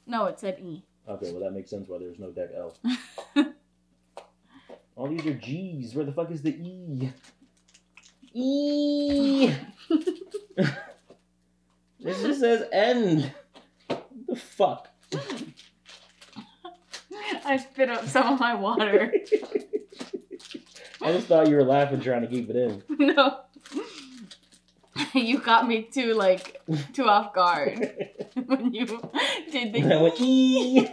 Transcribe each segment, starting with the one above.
No, it said E. Okay, well that makes sense why there's no deck L. All these are G's. Where the fuck is the E? E! This just says end. What the fuck? I spit up some of my water. I just thought you were laughing trying to keep it in. No. You got me too off guard when you did the I went E.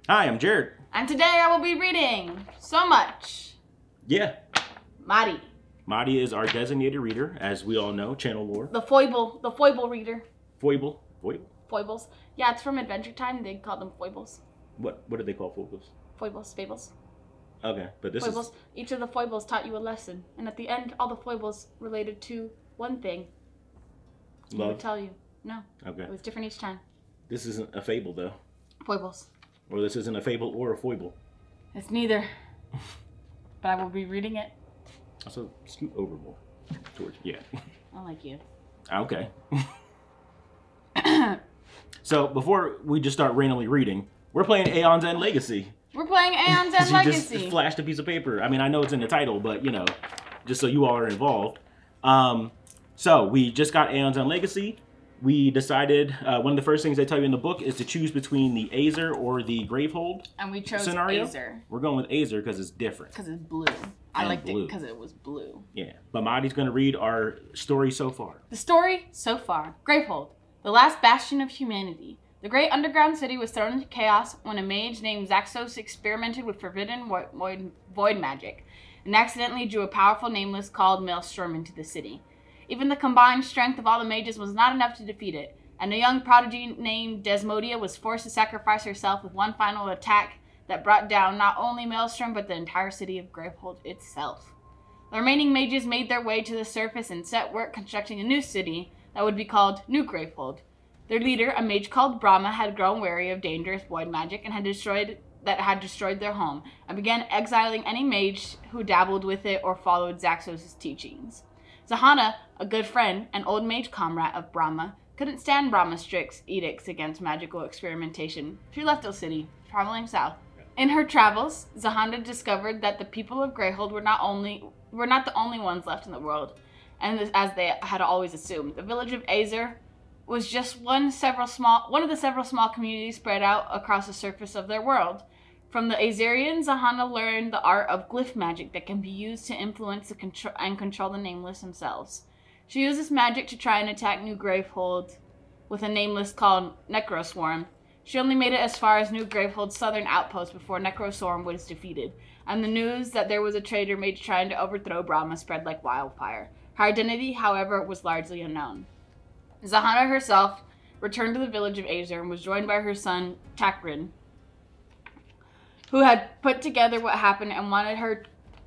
Hi, I'm Jared. And today I will be reading so much. Yeah. Mari. Mari is our designated reader, as we all know, channel lore. The foible reader. Foible? Foibles. Yeah, it's from Adventure Time. They call them foibles. What do they call foibles? Foibles, fables. Okay, but this foibles. is... Each of the foibles taught you a lesson. And at the end, all the foibles related to one thing. Love? I would tell you. No. Okay. It was different each time. This isn't a fable, though. Foibles. Or this isn't a fable or a foible. It's neither. But I will be reading it. Also, scoot over more. Towards, yeah. I like you. Okay. So, before we just start randomly reading, we're playing Aeon's End Legacy. We're playing Aeon's End Legacy. Just flashed a piece of paper. I mean, I know it's in the title, but, you know, just so you all are involved. So, we just got Aeon's End Legacy. We decided, one of the first things they tell you in the book is to choose between the Azer or the Gravehold. And we chose scenario. Azer. We're going with Azer because it's different. Because it's blue. I liked it because it was blue. Yeah. But Mari's going to read our story so far. The story so far. Gravehold, the last bastion of humanity. The great underground city was thrown into chaos when a mage named Zaxos experimented with forbidden void magic and accidentally drew a powerful nameless called Maelstrom into the city. Even the combined strength of all the mages was not enough to defeat it, and a young prodigy named Desmodia was forced to sacrifice herself with one final attack that brought down not only Maelstrom but the entire city of Gravehold itself. The remaining mages made their way to the surface and set work constructing a new city that would be called New Gravehold. Their leader, a mage called Brahma, had grown wary of dangerous void magic and had destroyed their home, and began exiling any mage who dabbled with it or followed Zaxos' teachings. Zahana, a good friend and old mage comrade of Brahma, couldn't stand Brahma's strict edicts against magical experimentation. She left the city, traveling south. In her travels, Zahana discovered that the people of Gravehold were not the only ones left in the world, and as they had always assumed, the village of Azer was just one of the several small communities spread out across the surface of their world. From the Azerians, Zahana learned the art of glyph magic that can be used to influence and control the Nameless themselves. She used this magic to try and attack New Gravehold with a Nameless called Necroswarm. She only made it as far as New Gravehold's southern outpost before Necroswarm was defeated, and the news that there was a traitor mage trying to overthrow Brahma spread like wildfire. Her identity, however, was largely unknown. Zahana herself returned to the village of Azer and was joined by her son, Takrin, who had put together what happened and wanted her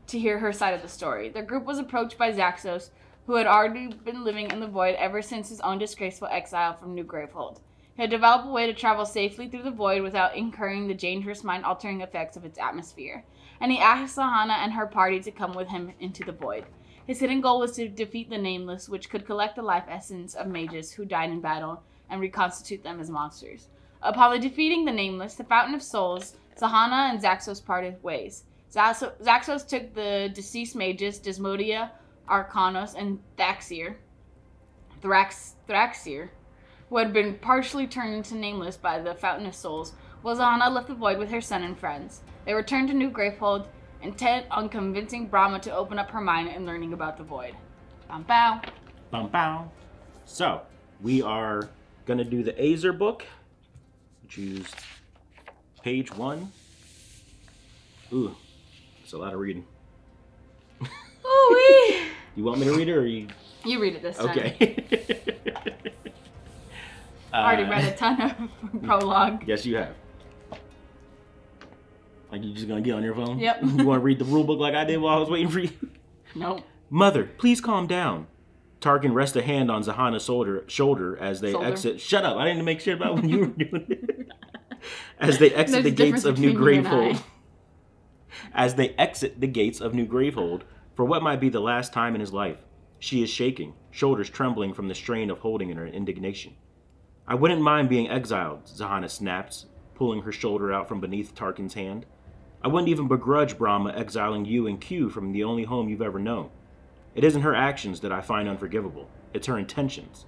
to hear her side of the story. The group was approached by Zaxos, who had already been living in the void ever since his own disgraceful exile from New Gravehold. He had developed a way to travel safely through the void without incurring the dangerous mind-altering effects of its atmosphere, and he asked Zahana and her party to come with him into the void. His hidden goal was to defeat the Nameless, which could collect the life essence of mages who died in battle and reconstitute them as monsters. Upon defeating the Nameless, the Fountain of Souls, Zahana and Zaxos parted ways. Zaxos took the deceased mages, Desmodia, Arcanos, and Thraxir, who had been partially turned into Nameless by the Fountain of Souls, while Zahana left the void with her son and friends. They returned to New Gravehold, intent on convincing Brahma to open up her mind and learning about the void. Bum bow. Bum bow. So, we are going to do the Azer book. Choose page 1. Ooh, that's a lot of reading. Ooh-wee. You want me to read it or you? You read it this time. Okay. I already read a ton of Prologue. Yes, you have. Like, you just gonna get on your phone? Yep. You want to read the rule book like I did while I was waiting for you? Nope. Mother, please calm down. Tarkin rests a hand on Zahana's shoulder as they exit. Shut up! I didn't make shit about when you were doing it. As they exit the gates of New Gravehold. I. As they exit the gates of New Gravehold, for what might be the last time in his life, she is shaking, shoulders trembling from the strain of holding in her indignation. I wouldn't mind being exiled, Zahana snaps, pulling her shoulder out from beneath Tarkin's hand. I wouldn't even begrudge Brahma exiling you and Q from the only home you've ever known. It isn't her actions that I find unforgivable. It's her intentions.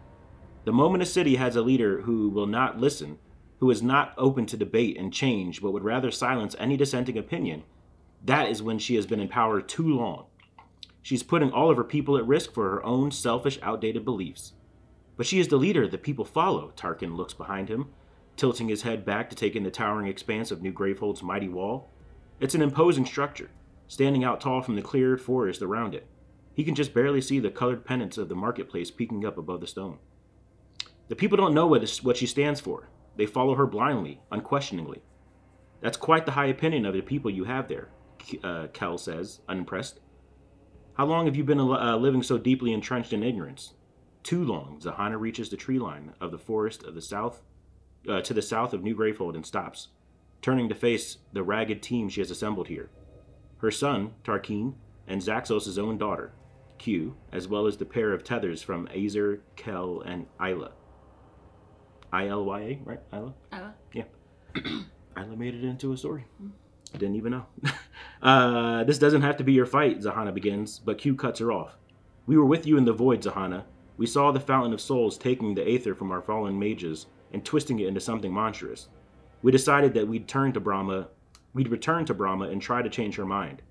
The moment a city has a leader who will not listen, who is not open to debate and change, but would rather silence any dissenting opinion, that is when she has been in power too long. She's putting all of her people at risk for her own selfish, outdated beliefs. But she is the leader that people follow. Tarkin looks behind him, tilting his head back to take in the towering expanse of New Gravehold's mighty wall. It's an imposing structure, standing out tall from the cleared forest around it. He can just barely see the colored pennants of the marketplace peeking up above the stone. The people don't know what she stands for. They follow her blindly, unquestioningly. That's quite the high opinion of the people you have there, Kel says, unimpressed. How long have you been living so deeply entrenched in ignorance? Too long. Zahana reaches the tree line of the forest of the south, to the south of New Gravehold and stops, turning to face the ragged team she has assembled here. Her son, Tarkin, and Zaxos' own daughter, Q, as well as the pair of tethers from Azer, Kel, and Isla. I-L-Y-A, right? Isla? Isla? Yeah. Isla made it into a story. I didn't even know. This doesn't have to be your fight, Zahana begins, but Q cuts her off. We were with you in the void, Zahana. We saw the Fountain of Souls taking the aether from our fallen mages and twisting it into something monstrous. We decided that we'd return to Brahma and try to change her mind.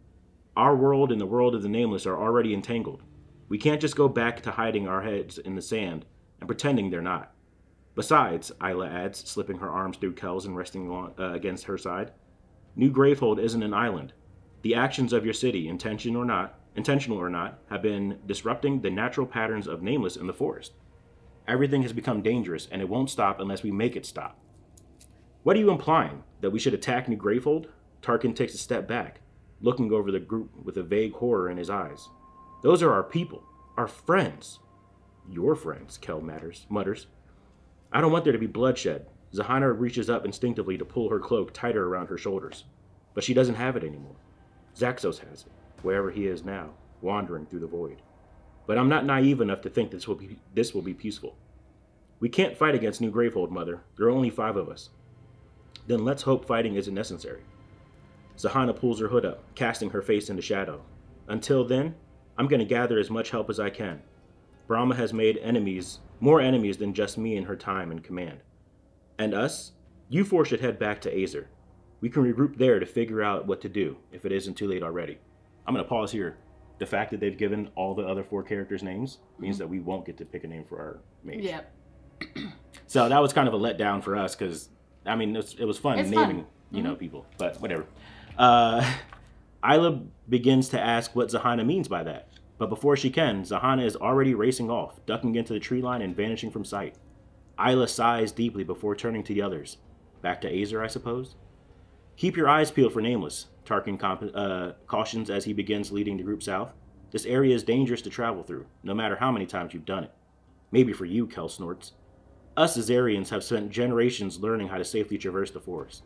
Our world and the world of the Nameless are already entangled. We can't just go back to hiding our heads in the sand and pretending they're not. Besides, Isla adds, slipping her arms through Kel's and resting against her side, New Gravehold isn't an island. The actions of your city, intentional or not, have been disrupting the natural patterns of Nameless in the forest. Everything has become dangerous, and it won't stop unless we make it stop. What are you implying? That we should attack New Gravehold? Tarkin takes a step back, looking over the group with a vague horror in his eyes. Those are our people, our friends. Your friends, Kel mutters. I don't want there to be bloodshed. Zahana reaches up instinctively to pull her cloak tighter around her shoulders. But she doesn't have it anymore. Zaxos has it, wherever he is now, wandering through the void. But I'm not naive enough to think this will be peaceful. We can't fight against New Gravehold, Mother. There are only 5 of us. Then let's hope fighting isn't necessary. Zahana pulls her hood up, casting her face into shadow. Until then, I'm going to gather as much help as I can. Brahma has made more enemies than just me in her time in command. And us? You 4 should head back to Azer. We can regroup there to figure out what to do, if it isn't too late already. I'm going to pause here. The fact that they've given all the other 4 characters names means that we won't get to pick a name for our mage. Yep. So that was kind of a letdown for us, because, I mean, it was fun naming, you know, people. But whatever. Isla begins to ask what Zahana means by that. But before she can, Zahana is already racing off, ducking into the tree line and vanishing from sight. Isla sighs deeply before turning to the others. Back to Azer, I suppose? Keep your eyes peeled for Nameless, Tarkin cautions as he begins leading the group south. This area is dangerous to travel through, no matter how many times you've done it. Maybe for you, Kel snorts. Us Azarians have spent generations learning how to safely traverse the forest.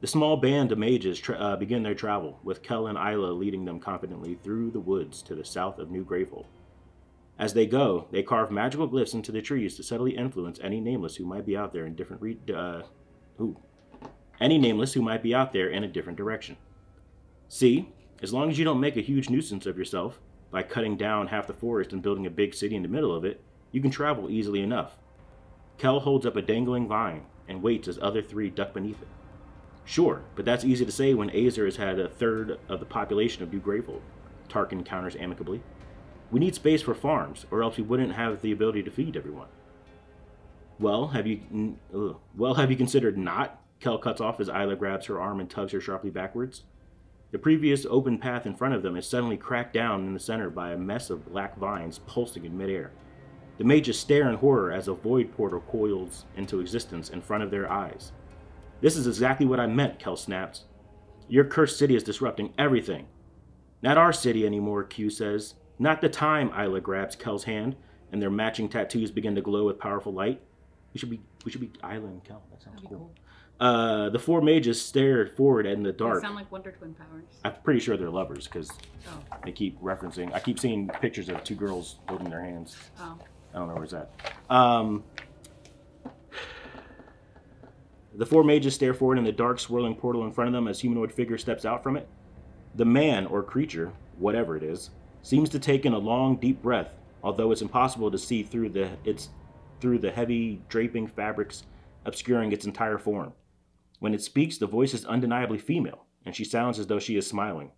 The small band of mages begin their travel, with Kel and Isla leading them confidently through the woods to the south of New Gravehold. As they go, they carve magical glyphs into the trees to subtly influence any Nameless who might be out there in a different direction. See, as long as you don't make a huge nuisance of yourself by cutting down half the forest and building a big city in the middle of it, you can travel easily enough. Kel holds up a dangling vine and waits as other 3 duck beneath it. Sure, but that's easy to say when Azer has had 1/3 of the population of New Gravehold, Tarkin counters amicably. We need space for farms, or else we wouldn't have the ability to feed everyone. Well, have you considered not? Kel cuts off as Isla grabs her arm and tugs her sharply backwards. The previous open path in front of them is suddenly cracked down in the center by a mess of black vines pulsing in midair. The mages stare in horror as a void portal coils into existence in front of their eyes. This is exactly what I meant, Kel snaps. Your cursed city is disrupting everything. Not our city anymore, Q says. Not the time, Isla grabs Kel's hand, and their matching tattoos begin to glow with powerful light. We should be Isla and Kel. That sounds cool. The four mages stare forward in the They dark. sound like Wonder Twin powers. I'm pretty sure they're lovers because Oh. they keep referencing. I keep seeing pictures of two girls holding their hands. Oh. I don't know where's that. The four mages stare forward in the dark, swirling portal in front of them as humanoid figure steps out from it. The man or creature, whatever it is, seems to take in a long, deep breath, although it's impossible to see through the heavy draping fabrics obscuring its entire form. When it speaks, the voice is undeniably female, and she sounds as though she is smiling.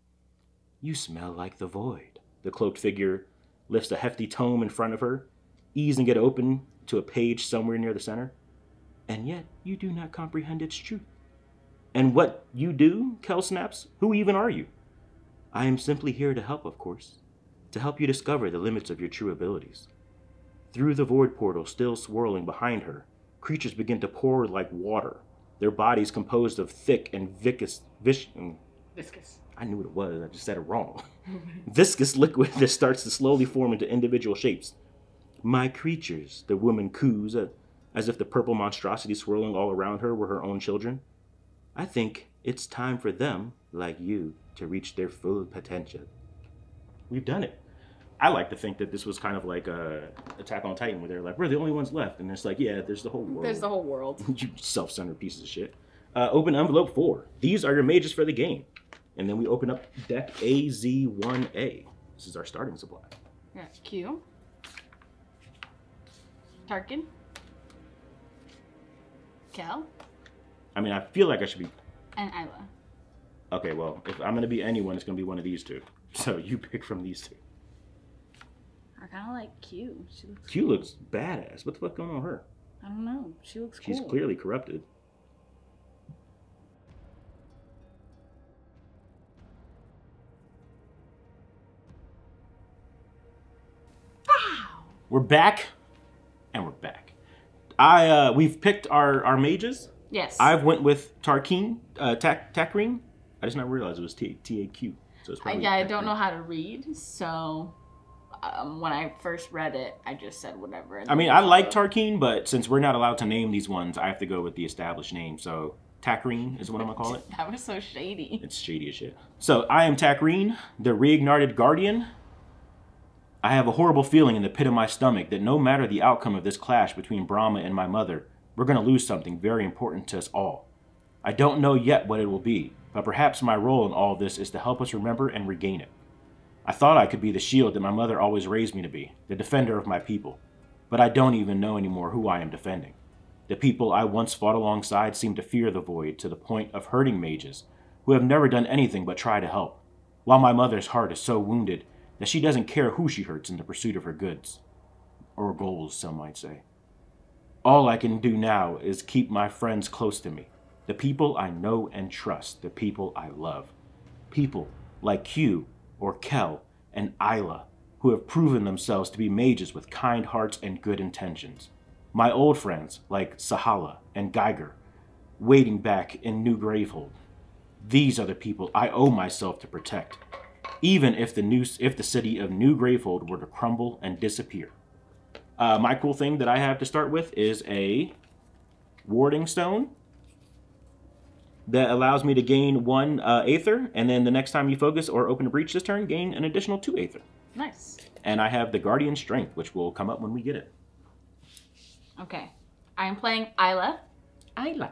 You smell like the void. The cloaked figure lifts a hefty tome in front of her, easing it open to a page somewhere near the center. And yet, you do not comprehend its truth. And what you do, Kel snaps, who even are you? I am simply here to help, of course. To help you discover the limits of your true abilities. Through the void portal still swirling behind her, creatures begin to pour like water, their bodies composed of thick and viscous. I knew what it was, I just said it wrong. Viscous liquid that starts to slowly form into individual shapes. My creatures, the woman coos, as if the purple monstrosity swirling all around her were her own children. I think it's time for them, like you, to reach their full potential. We've done it. I like to think that this was kind of like Attack on Titan, where they're like, we're the only ones left. And it's like, yeah, there's the whole world. There's the whole world. You self-centered pieces of shit. Open envelope 4. These are your mages for the game. And then we open up deck AZ1A. This is our starting supply. Yeah, Q. Tarkin. Kel. I mean, I feel like I should be... And Isla. Okay, well, if I'm going to be anyone, it's going to be one of these two. So you pick from these two. I kind of like Q. She looks Q looks badass. What the fuck going on with her? I don't know. She looks cool. She's clearly corrupted. Wow. We're back, and we're back. We've picked our mages. Yes. I've went with Tarkin, Takreen. I just not realized it was T-A-Q. So it's probably yeah, I don't know how to read, so when I first read it, I just said whatever. I mean, I like Tarkin, but since we're not allowed to name these ones, I have to go with the established name. So Takreen is what I'm gonna call it. That was so shady. It's shady as shit. So I am Takreen, the reignited guardian. I have a horrible feeling in the pit of my stomach that no matter the outcome of this clash between Brahma and my mother, we're gonna lose something very important to us all. I don't know yet what it will be, but perhaps my role in all this is to help us remember and regain it. I thought I could be the shield that my mother always raised me to be, the defender of my people, but I don't even know anymore who I am defending. The people I once fought alongside seem to fear the void to the point of hurting mages, who have never done anything but try to help, while my mother's heart is so wounded that she doesn't care who she hurts in the pursuit of her goods. Or goals, some might say. All I can do now is keep my friends close to me, the people I know and trust, the people I love. People like Q, or Kel, and Isla, who have proven themselves to be mages with kind hearts and good intentions. My old friends like Sahala and Geiger, waiting back in New Gravehold. These are the people I owe myself to protect, even if the city of New Gravehold were to crumble and disappear. My cool thing that I have to start with is a warding stone that allows me to gain 1 Aether, and then the next time you focus or open a breach this turn, gain an additional 2 Aether. Nice. And I have the Guardian Strength, which will come up when we get it. Okay. I am playing Isla. Isla.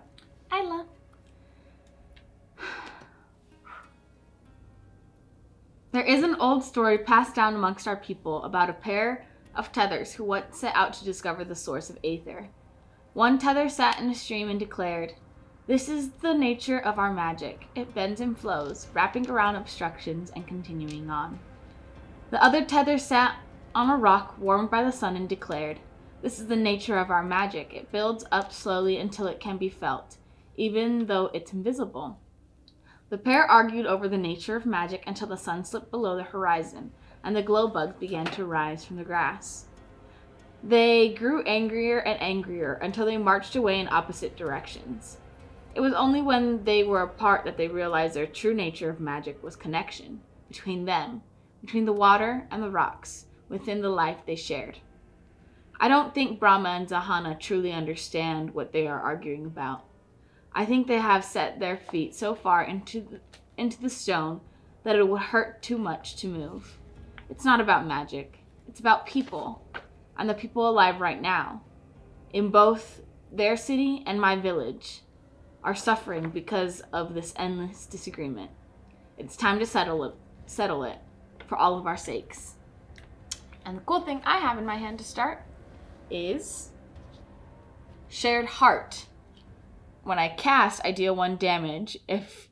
Isla. There is an old story passed down amongst our people about a pair of tethers who once set out to discover the source of Aether. One tether sat in a stream and declared, "This is the nature of our magic. It bends and flows, wrapping around obstructions and continuing on." The other tether sat on a rock warmed by the sun and declared, "This is the nature of our magic. It builds up slowly until it can be felt, even though it's invisible." The pair argued over the nature of magic until the sun slipped below the horizon and the glow bugs began to rise from the grass. They grew angrier and angrier until they marched away in opposite directions. It was only when they were apart that they realized their true nature of magic was connection between them, between the water and the rocks, within the life they shared. I don't think Brahma and Zahana truly understand what they are arguing about. I think they have set their feet so far into the stone that it would hurt too much to move. It's not about magic. It's about people, and the people alive right now, in both their city and my village, are suffering because of this endless disagreement. It's time to settle it for all of our sakes. And the cool thing I have in my hand to start is Shared Heart. When I cast, I deal 1 damage. If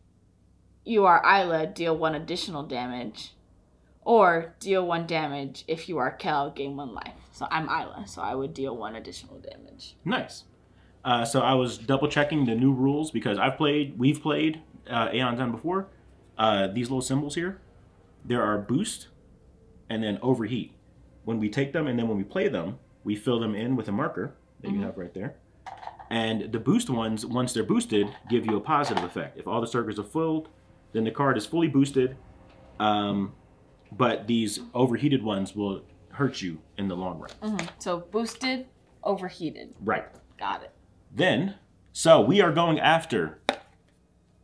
you are Isla, deal 1 additional damage. Or deal 1 damage if you are Kel, gain 1 life. So I'm Isla, so I would deal 1 additional damage. Nice. So I was double checking the new rules because we've played Aeon's End before. These little symbols here, there are boost and then overheat. When we take them and then when we play them, we fill them in with a marker that you have right there. And the boost ones, once they're boosted, give you a positive effect. If all the circles are filled, then the card is fully boosted. But these overheated ones will hurt you in the long run. So boosted, overheated. Right. Got it. Then, so we are going after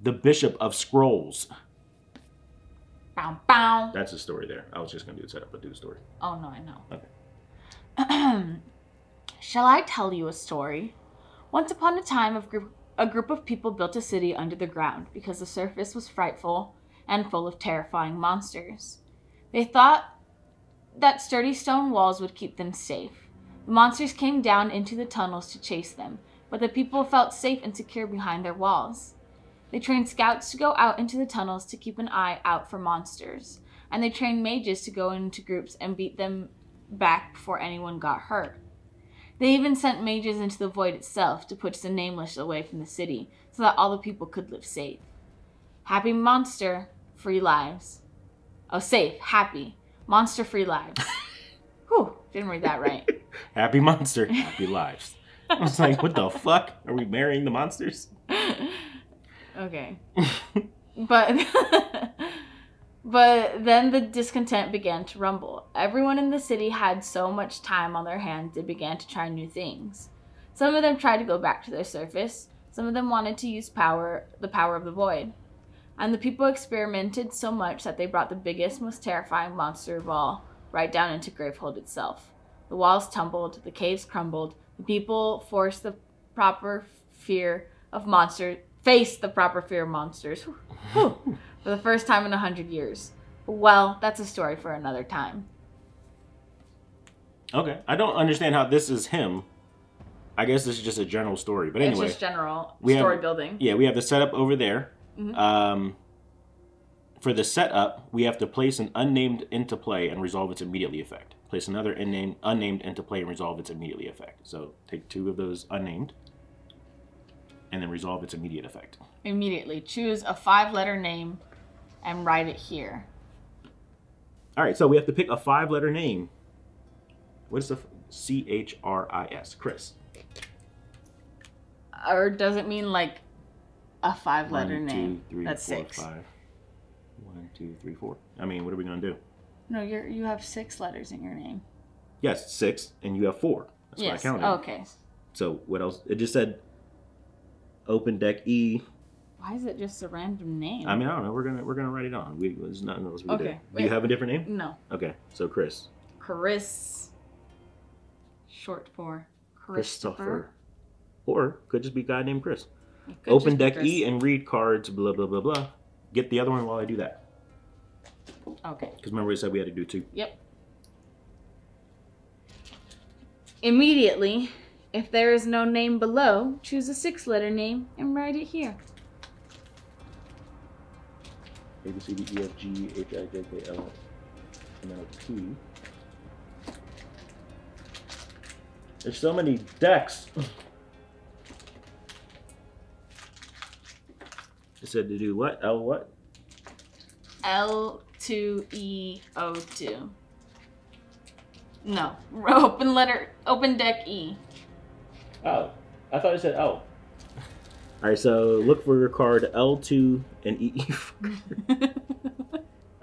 the Bishop of Scrolls. Bow, bow. That's the story there. I was just going to do the setup, but do the story. Oh, no, I know. Okay. Shall I tell you a story? Once upon a time, a group of people built a city under the ground because the surface was frightful and full of terrifying monsters. They thought that sturdy stone walls would keep them safe. The monsters came down into the tunnels to chase them, but the people felt safe and secure behind their walls. They trained scouts to go out into the tunnels to keep an eye out for monsters, and they trained mages to go into groups and beat them back before anyone got hurt. They even sent mages into the void itself to push the nameless away from the city so that all the people could live safe. Happy monster, free lives. Oh, safe, happy, monster-free lives. Whew, didn't read that right. Happy monster, happy lives. I was like, what the fuck? Are we marrying the monsters? Okay. But then the discontent began to rumble. Everyone in the city had so much time on their hands they began to try new things. Some of them tried to go back to their surface. Some of them wanted to use the power of the void. And the people experimented so much that they brought the biggest, most terrifying monster of all right down into Gravehold itself. The walls tumbled, the caves crumbled, the people faced the proper fear of monsters for the first time in 100 years. Well, that's a story for another time. Okay. I don't understand how this is him. I guess this is just a general story. But anyway. It's just general story building. Yeah, we have the setup over there. For the setup, we have to place an unnamed into play and resolve its immediately effect. Place another unnamed into play and resolve its immediately effect. So take 2 of those unnamed and then resolve its immediate effect. Immediately. Choose a 5-letter name and write it here. All right, so we have to pick a 5-letter name. What's the C-H-R-I-S? Chris. Or does it mean like a 5-letter 1, 2, name? 3, That's 4, 6. 5. 1, 2, 3, 4. I mean, what are we gonna do? No, you have 6 letters in your name. Yes, 6, and you have 4. That's what I counted. Okay. So what else? It just said open deck E. Why is it just a random name? I mean, I don't know. We're gonna write it on. There's nothing else we do. Wait. Do you have a different name? No. Okay, so Chris. Chris. Short for Christopher. Or could just be a guy named Chris. Could Open just be deck Chris. E and read cards. Blah blah blah blah. Get the other one while I do that. Okay. Because remember we said we had to do 2. Yep. Immediately, if there is no name below, choose a 6-letter name and write it here. A, B, C, D, E, F, G, H, I, J, K, L, and then a P. There's so many decks. It said to do what? L what? L2E02. No. Open deck E. Oh. I thought it said L. Alright, so look for your card L2 and E.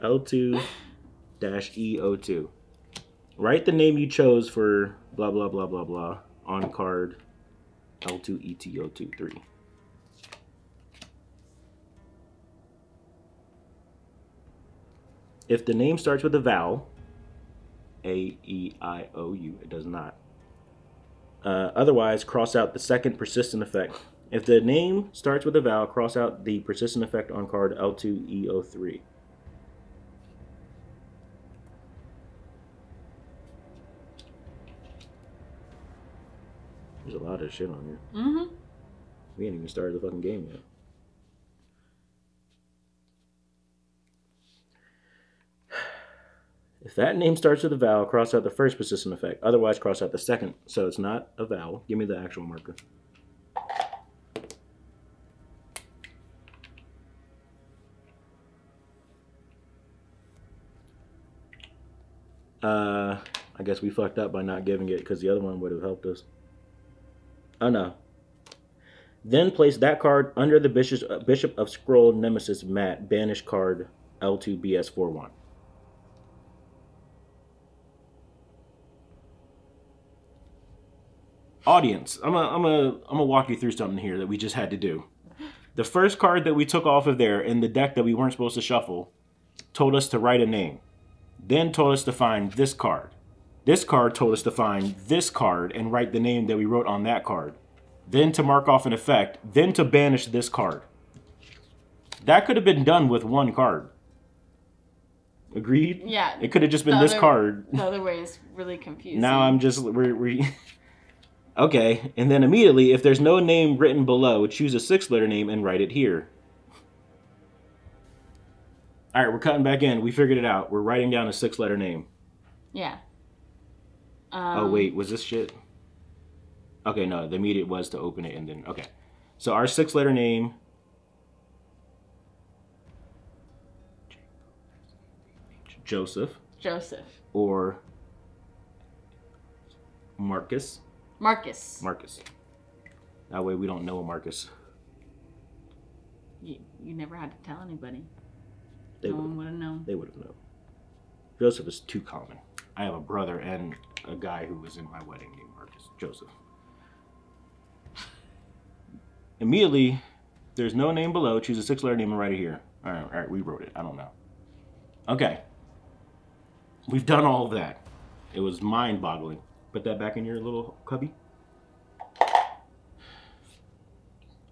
L2-E02. Write the name you chose for blah blah blah blah blah on card L2ETO23. If the name starts with a vowel, A-E-I-O-U, it does not. Otherwise, cross out the second persistent effect. If the name starts with a vowel, cross out the persistent effect on card L2E03. There's a lot of shit on here. Mm-hmm. We ain't even started the fucking game yet. If that name starts with a vowel, cross out the first persistent effect. Otherwise, cross out the second. So it's not a vowel. Give me the actual marker. I guess we fucked up by not giving it because the other one would have helped us. Oh no. Then place that card under the Bishop of Scroll Nemesis mat. Banish card L2BS41. Audience, I'm gonna walk you through something here that we just had to do. The first card that we took off of there in the deck that we weren't supposed to shuffle told us to write a name. Then told us to find this card. This card told us to find this card and write the name that we wrote on that card. Then to mark off an effect. Then to banish this card. That could have been done with one card. Agreed? Yeah. It could have just been this card. The other way is really confusing. Now I'm just... Okay, and then immediately, if there's no name written below, choose a 6-letter name and write it here. Alright, we're cutting back in. We figured it out. We're writing down a 6-letter name. Yeah. Oh, wait, was this shit? Okay, no, the immediate was to open it and then... Okay. So our 6-letter name... Joseph. Joseph. Or... Marcus. Marcus. Marcus. That way we don't know a Marcus. You never had to tell anybody. No one would have known. They would have known. Joseph is too common. I have a brother and a guy who was in my wedding named Marcus. Joseph. Immediately, there's no name below. Choose a 6-letter name and write it here. All right, we wrote it. I don't know. Okay. We've done all of that. It was mind-boggling. Put that back in your little cubby.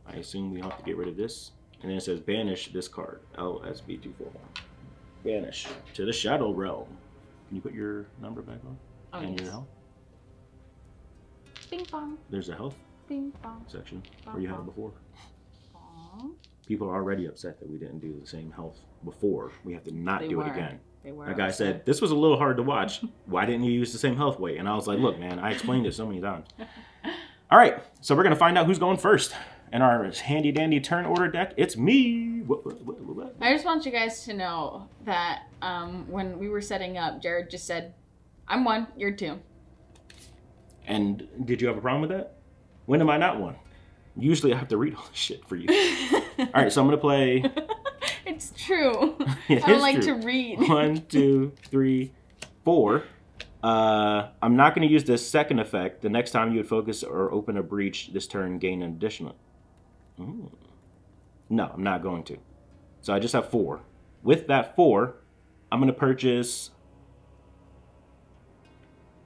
I assume we have to get rid of this. And then it says banish this card. LSB241. Banish to the Shadow Realm. Can you put your number back on? Oh, and yes. your health? Bing bong. There's a health Bing bong. section Bong, where you had it bong. before. Aww. People are already upset that we didn't do the same health before. We have to not They do were. it again. They were. That guy upset. said, this was a little hard to watch. Why didn't you use the same health weight? And I was like, look, man, I explained it so many times. All right, so we're going to find out who's going first. In our handy-dandy turn order deck, it's me. What? I just want you guys to know that when we were setting up, Jared just said, I'm 1, you're 2. And did you have a problem with that? When am I not 1? Usually I have to read all this shit for you. All right, so I'm going to play... It's true. It I don't is like true. to read. 1, 2, 3, 4. I'm not going to use this second effect. The next time you would focus or open a breach this turn, gain an additional. Ooh. No, I'm not going to. So I just have 4. With that 4, I'm going to purchase...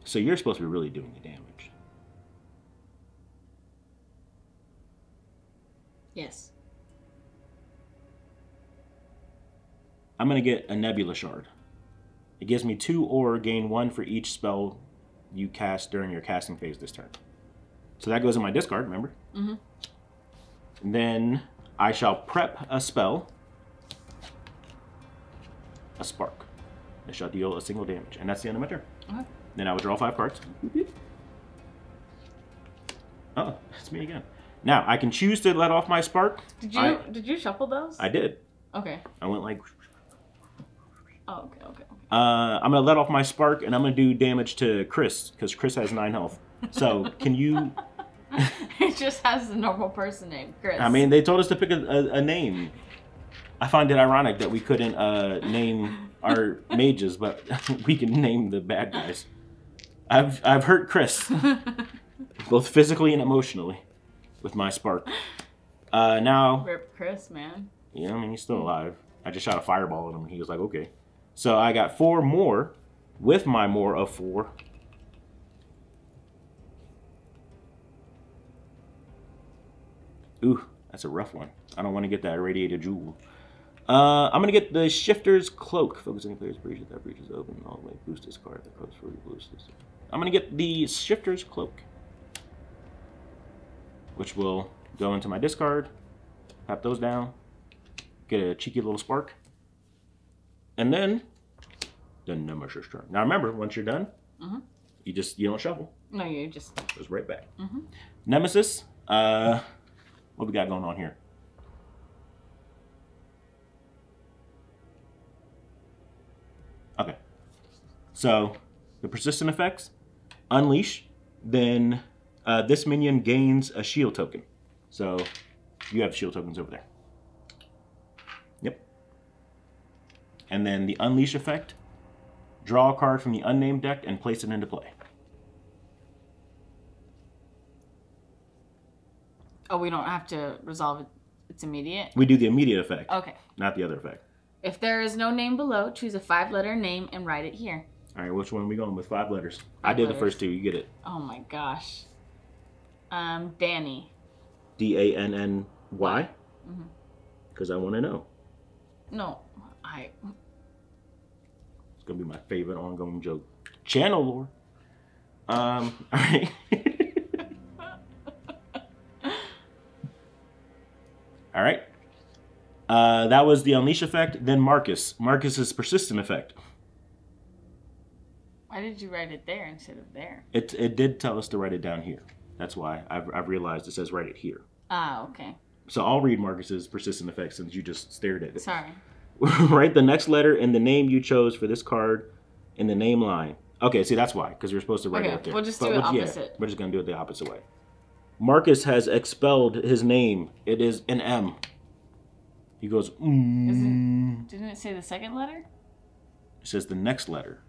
So you're supposed to be really doing the damage. Yes. I'm going to get a Nebula Shard. It gives me 2 or gain 1 for each spell you cast during your casting phase this turn. So that goes in my discard, remember? Mm-hmm. And then I shall prep a spell. A Spark. It shall deal a single damage. And that's the end of my turn. Okay. Then I will draw 5 cards. Oh, it's me again. Now, I can choose to let off my Spark. Did you shuffle those? I did. Okay. I went like... Oh, okay. I'm going to let off my Spark, and I'm going to do damage to Chris, because Chris has 9 health. So, can you... It just has a normal person name, Chris. I mean, they told us to pick a name. I find it ironic that we couldn't name our mages, but we can name the bad guys. I've hurt Chris, both physically and emotionally, with my Spark. Now... Rip Chris, man. Yeah, I mean, he's still alive. I just shot a fireball at him, and he was like, okay. So I got 4 more with my more of 4. Ooh, that's a rough one. I don't want to get that irradiated jewel. I'm going to get the Shifter's Cloak. Focus any player's breach if that breach is open. All the way boost this card. That card's for boost this. I'm going to get the Shifter's Cloak, which will go into my discard. Tap those down. Get a cheeky little spark. And then the Nemesis turn. Now remember, once you're done, you don't shuffle. No, you just goes right back. Nemesis. What we got going on here? Okay. So the persistent effects, unleash. Then this minion gains a shield token. So you have shield tokens over there. Yep. And then the unleash effect, draw a card from the unnamed deck and place it into play. Oh, we don't have to resolve it. It's immediate? We do the immediate effect. Okay. Not the other effect. If there is no name below, choose a 5-letter name and write it here. All right, which one are we going with? 5 letters. I did the first 2. You get it. Oh my gosh. Danny. D-A-N-N-Y? Because I want to know. No, It's going to be my favorite ongoing joke. Channel lore. All right. All right. That was the unleash effect. Then Marcus. Marcus's persistent effect. Why did you write it there instead of there? It did tell us to write it down here. That's why I've realized it says write it here. Ah, okay. So I'll read Marcus's persistent effect since you just stared at it. Sorry. Write the next letter in the name you chose for this card in the name line. Okay, see, that's why, because you're supposed to write it up there. We'll just do it opposite. Yeah, we're just going to do it the opposite way. Marcus has expelled his name. It is an M. He goes, Didn't it say the second letter? It says the next letter.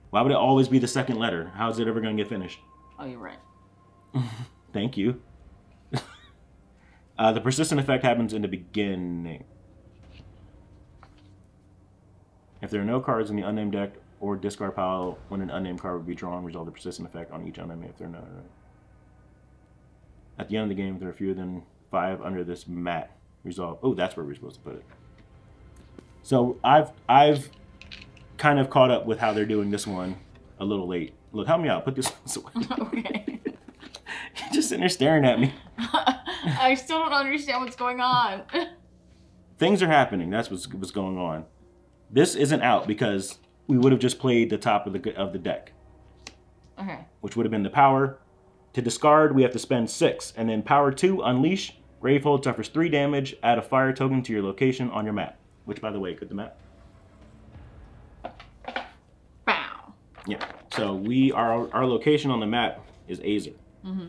Why would it always be the second letter? How is it ever going to get finished? Oh, you're right. Thank you. The persistent effect happens in the beginning. If there are no cards in the unnamed deck or discard pile, when an unnamed card would be drawn, resolve the persistent effect on each unnamed if there are no. At the end of the game, if there are fewer than 5 under this mat, resolve. Oh, that's where we're supposed to put it. So I've kind of caught up with how they're doing this one a little late. Look, help me out. Put this away. Okay. You're just sitting there staring at me. I still don't understand what's going on. Things are happening. That's what's going on. This isn't out because we would have just played the top of the deck. Okay. Which would have been the power. To discard, we have to spend 6. And then power 2, unleash. Gravehold suffers 3 damage. Add a fire token to your location on your map. Which, by the way, could the map? Bow. Yeah. So our location on the map is Azer.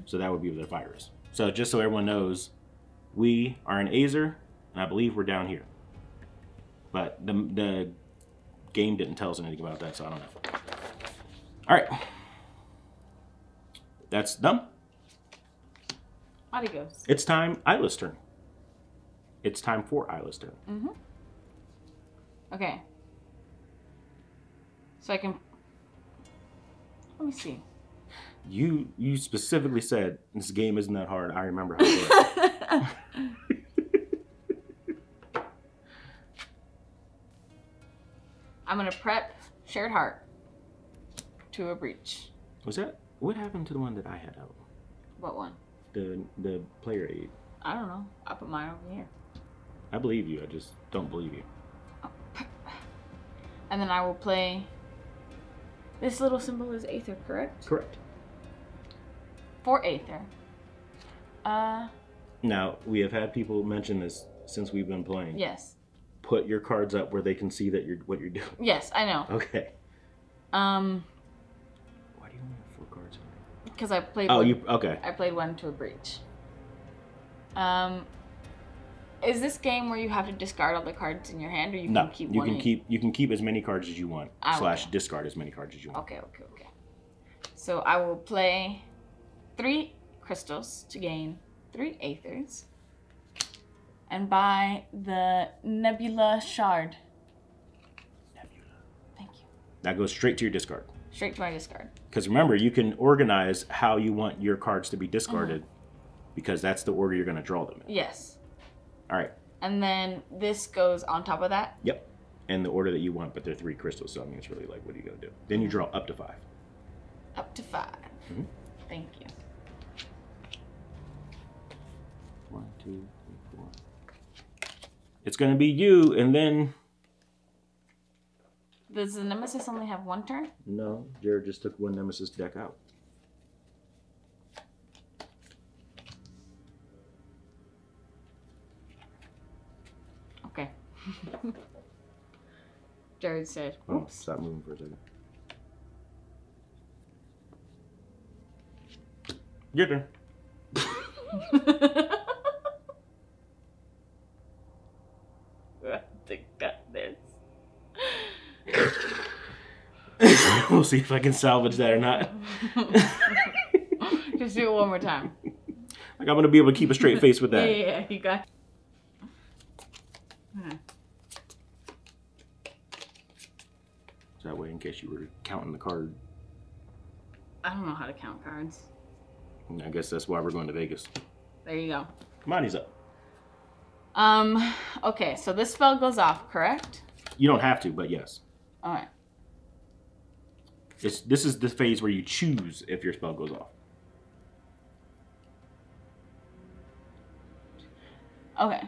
So that would be where the fire is. So just so everyone knows, we are in Azer, and I believe we're down here. But the game didn't tell us anything about that, so I don't know. All right. That's done. Adios. It's time Isla's turn. It's time for Isla's turn. Okay. So I can... Let me see. You specifically said this game isn't that hard. I remember how it was. I'm going to prep Shared Heart to a breach. Was that... What happened to the one that I had out? What one? The player aid. I don't know. I put mine over here. I believe you. I just don't believe you. And then I will play... This little symbol is Aether, correct? Correct. 4 Aether. Now, we have had people mention this since we've been playing. Yes. Put your cards up where they can see that what you're doing. Yes, I know. Okay. Why do you only have 4 cards? Because I played okay. I played 1 to a breach. Is this game where you have to discard all the cards in your hand, or you can keep one? You can keep as many cards as you want. / discard as many cards as you want. Okay. So I will play 3 crystals to gain 3 Aethers. And buy the Nebula Shard. That goes straight to your discard. Straight to my discard. Because remember, you can organize how you want your cards to be discarded because that's the order you're going to draw them in. Yes. All right. And then this goes on top of that? Yep. And the order that you want, but they're 3 crystals, so I mean, it's really like, what are you going to do? Then you draw up to 5. Up to 5. Mm-hmm. Thank you. 1, 2, 3, 4. It's going to be you, and then... Does the Nemesis only have 1 turn? No, Jared just took 1 Nemesis deck out. Okay. Jared said, Oh, oops. stop moving for a second. Your turn. I got this. We'll see if I can salvage that or not. Just do it one more time. Like I'm gonna be able to keep a straight face with that. Yeah, you got. So that way, in case you were counting the card. I don't know how to count cards. I guess that's why we're going to Vegas. There you go. Money's up. Okay, so this spell goes off, correct? You don't have to, but yes. All right. This is the phase where you choose if your spell goes off. Okay.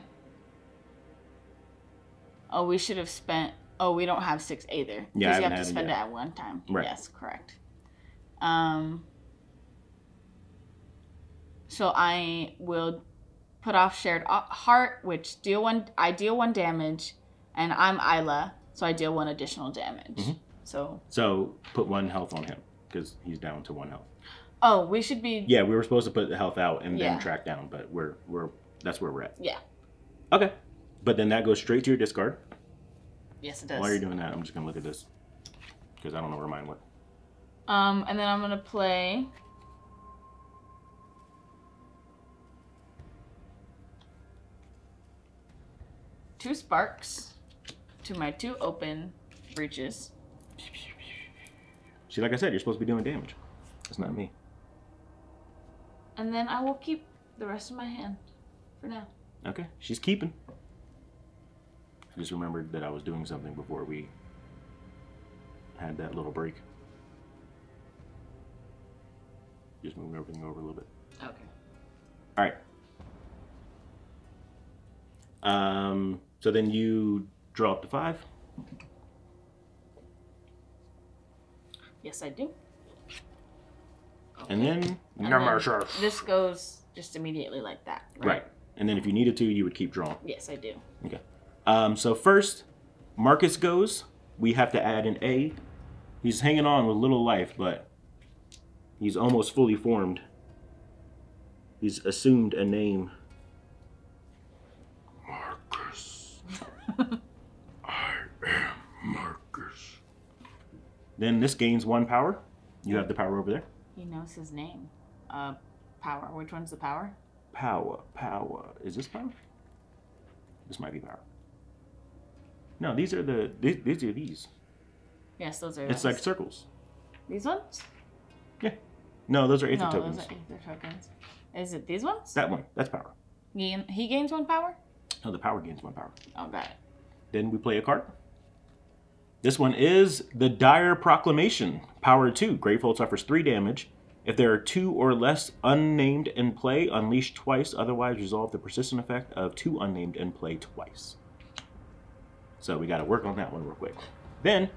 Oh, we should have spent... Oh, we don't have 6 either. Yeah, because you have to spend it at one time. Right. Yes, correct. So I will put off Shared Heart, which I deal 1 damage, and I'm Isla, so I deal 1 additional damage. Mm-hmm. So put 1 health on him because he's down to 1 health. Oh, we should be. Yeah, we were supposed to put the health out and then track down, but that's where we're at. Yeah. Okay, but then that goes straight to your discard. Yes, it does. While you're doing that, I'm just gonna look at this because I don't know where mine went. And then I'm gonna play. Two sparks to my 2 open breaches. See, like I said, you're supposed to be doing damage. It's not me. And then I will keep the rest of my hand for now. Okay, she's keeping. I just remembered that I was doing something before we had that little break. Just moving everything over a little bit. Okay. All right. So then you draw up to 5. Yes, I do. Okay. And then this goes just immediately like that. Right. And then if you needed to, you would keep drawing. Yes, I do. Okay. So first, Marcus goes. We have to add an A. He's hanging on with little life, but he's almost fully formed. He's assumed a name. Marcus. I am Marcus. Then this gains 1 power. You have the power over there. He knows his name. Power. Which one's the power? Power. Is this power? This might be power. No, these are these. Yes, those are. It's like circles. These ones? Yeah. No, those are Aether no, tokens. those are Aether tokens. Is it these ones? That one. That's power. He gains 1 power? No, the power gains 1 power. Oh, got it. Then we play a card. This one is the Dire Proclamation. Power 2. Gravehold suffers 3 damage. If there are 2 or less unnamed in play, unleash twice. Otherwise, resolve the persistent effect of 2 unnamed in play twice. So we got to work on that one real quick. Then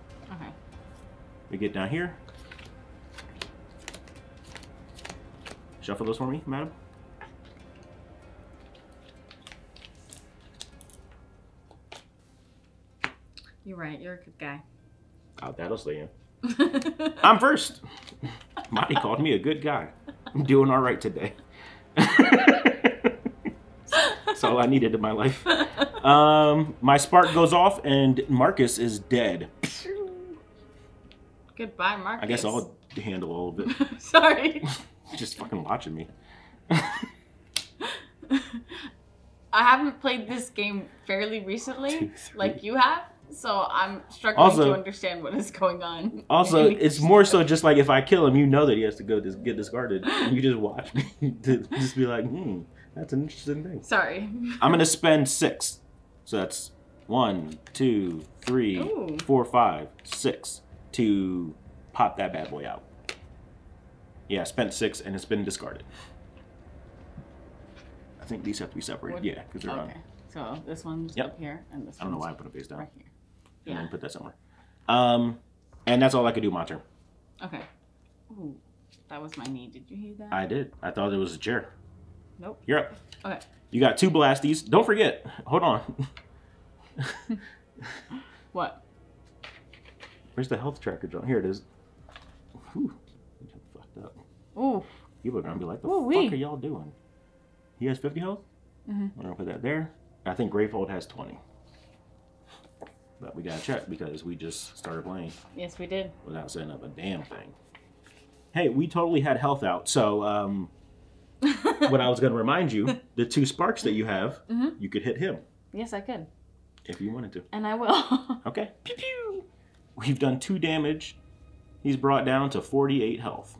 we get down here. Shuffle those for me, madam. You're right. You're a good guy. Oh, that'll stay in. I'm first. Monty called me a good guy. I'm doing all right today. That's all I needed in my life. My spark goes off and Marcus is dead. Goodbye, Marcus. I guess I'll handle all of it. Sorry. Just fucking watching me. I haven't played this game fairly recently, 2, 3. like you have. So I'm struggling to understand what is going on. Also, it's more so just like if I kill him, you know that he has to go get discarded. And you just watch me to just be like, that's an interesting thing. Sorry. I'm going to spend 6. So that's 1, 2, 3, 4, 5, 6 to pop that bad boy out. Yeah, I spent 6 and it's been discarded. I think these have to be separated. Yeah, because they're on. So this one's up here and this one's I don't know why I put it face down. Right here. And then put that somewhere. And that's all I could do my turn. Okay. Ooh, that was my knee. Did you hear that? I did. I thought it was a chair. Nope. You're up. Okay. You got 2 blasties. Don't forget. Hold on. What? Where's the health tracker, John? Here it is. Whew. Fucked up. Ooh. People are going to be like, the fuck are y'all doing? He has 50 health? Mm-hmm. We're going to put that there. I think Gravehold has 20. But we got to check because we just started playing. Yes, we did. Without setting up a damn thing. Hey, we totally had health out. So, what I was going to remind you, the 2 sparks that you have, you could hit him. Yes, I could. If you wanted to. And I will. Okay. Pew pew. We've done 2 damage. He's brought down to 48 health.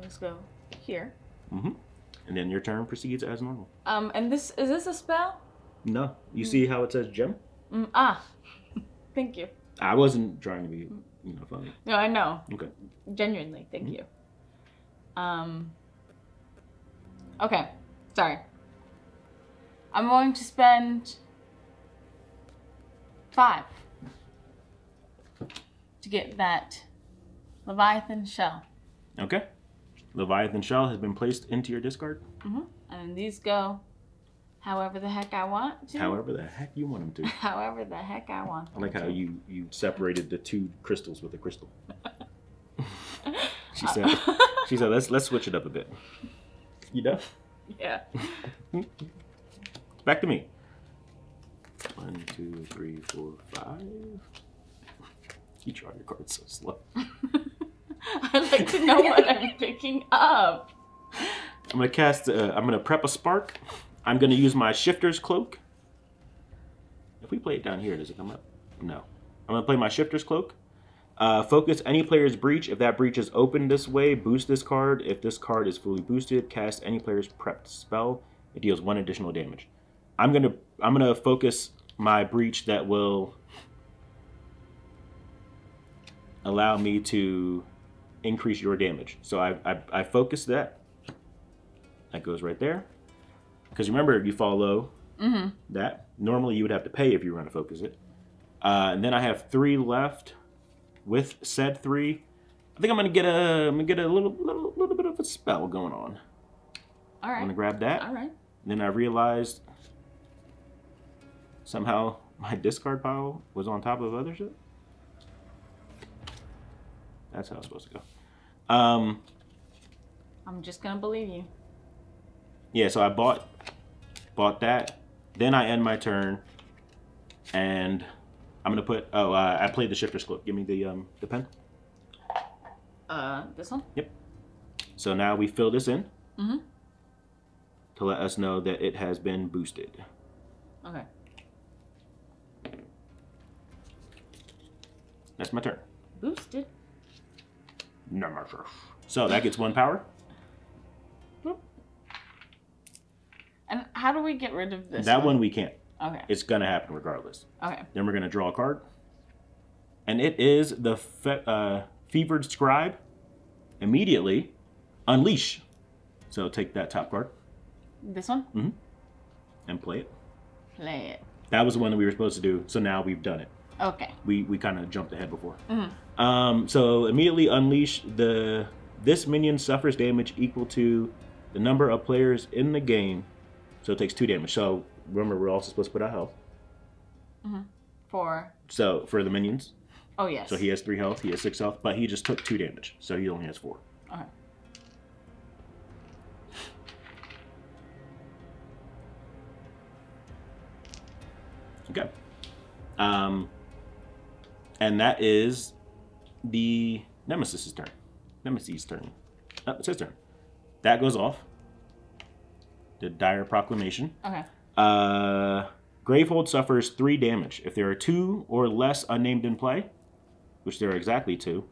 Let's go here. Mm-hmm. And then your turn proceeds as normal. And is this a spell? No. You see how it says gem? Thank you. I wasn't trying to be, funny. No, I know. Okay. Genuinely, thank you. Okay. Sorry. I'm going to spend 5 to get that Leviathan shell. Okay. Leviathan shell has been placed into your discard. And these go however the heck I want to. However the heck you want them to. However the heck I want them I like how you separated the 2 crystals with a crystal. She said let's switch it up a bit. You done? Yeah. Back to me. 1, 2, 3, 4, 5. You draw your cards so slow. I'd like to know what I'm picking up. I'm gonna cast. I'm gonna prep a spark. I'm gonna use my Shifter's Cloak. If we play it down here, does it come up? No. I'm gonna play my Shifter's Cloak. Focus any player's breach. If that breach is open this way, boost this card. If this card is fully boosted, cast any player's prepped spell. It deals 1 additional damage. I'm gonna focus my breach that will allow me to increase your damage. So I focus that. That goes right there. Because remember, you follow that. Normally you would have to pay if you were going to focus it. And then I have 3 left. With said 3, I think I'm gonna get a little bit of a spell going on. All right. I'm gonna grab that. All right. Then I realized somehow my discard pile was on top of other shit. That's how it's supposed to go. I'm just gonna believe you. Yeah, so I bought that. Then I end my turn, and I'm gonna put. Oh, I played the Shifter's Cloak. Give me the pen. This one. Yep. So now we fill this in. To let us know that it has been boosted. Okay. That's my turn. Boosted. So that gets 1 power. And how do we get rid of this? That one we can't. Okay. It's gonna happen regardless. Okay. Then we're gonna draw a card, and it is the Fevered Scribe. Immediately, unleash. So take that top card. This one. And play it. Play it. That was the one that we were supposed to do. So now we've done it. Okay. We kind of jumped ahead before. So immediately unleash this minion suffers damage equal to the number of players in the game. So it takes 2 damage. So remember, we're also supposed to put out health. So for the minions. Oh yes. So he has 3 health. He has 6 health, but he just took 2 damage. So he only has 4. Okay. Okay. And that is the Nemesis's turn. Nemesis' turn. Oh, it's his turn. That goes off. The Dire Proclamation. Okay. Gravehold suffers 3 damage. If there are 2 or less unnamed in play, which there are exactly 2,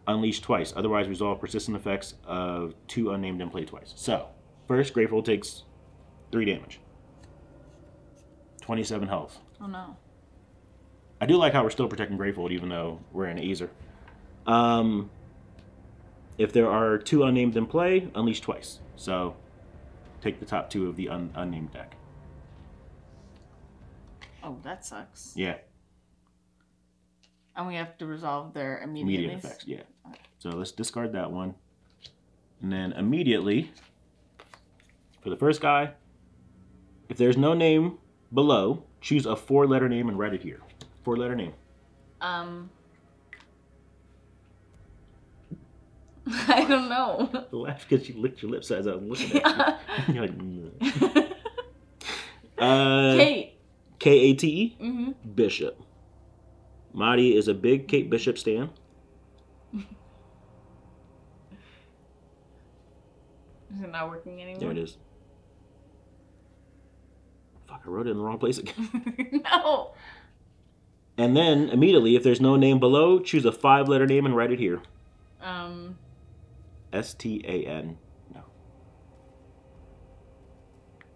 unleash twice. Otherwise, resolve persistent effects of 2 unnamed in play twice. So, first, Gravehold takes 3 damage. 27 health. Oh no. I do like how we're still protecting Gravehold even though we're in Aether. If there are 2 unnamed in play, unleash twice. So, take the top 2 of the unnamed deck. Oh, that sucks. Yeah. And we have to resolve their Immediate effects, yeah. So let's discard that one. And then immediately, for the first guy, if there's no name below, choose a 4-letter name and write it here. 4-letter name. I don't know. Laugh because you licked your lips as I was looking at you. You're like, Kate. K-A-T-E? Mm-hmm. Bishop. Madi is a big Kate Bishop stan. Is it not working anymore? There it is. Fuck, I wrote it in the wrong place again. No. And then, immediately, if there's no name below, choose a 5-letter name and write it here. S-T-A-N. No.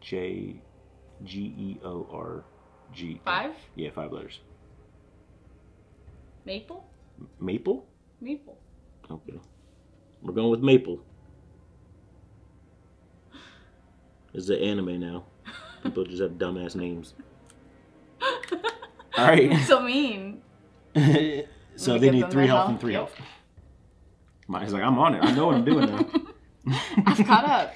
J-G-E-O-R-G. 5? Yeah, 5 letters. Maple? Maple? Maple. Okay. We're going with Maple. It's the anime now. People just have dumbass names. All right. You're so mean. So they need 3 health and 3 health. Mine's like, I'm on it. I know what I'm doing now. I've caught up.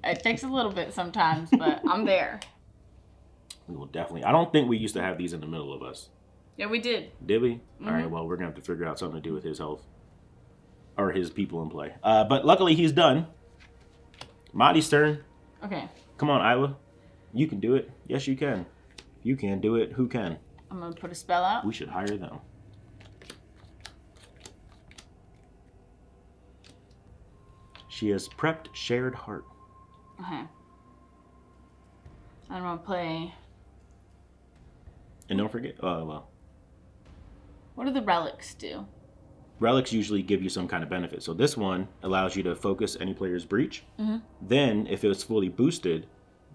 It takes a little bit sometimes, but I'm there. We will definitely. I don't think we used to have these in the middle of us. Yeah, we did. Did we? All right, well, we're going to have to figure out something to do with his health. Or his people in play. But luckily, he's done. Madi's turn. Okay. Come on, Isla. You can do it. Yes, you can. If you can't do it, who can? I'm going to put a spell out. We should hire them. She has prepped Shared Heart. Okay. I'm going to play... And don't forget... Oh, well. What do the relics do? Relics usually give you some kind of benefit. So this one allows you to focus any player's breach. Then, if it's fully boosted,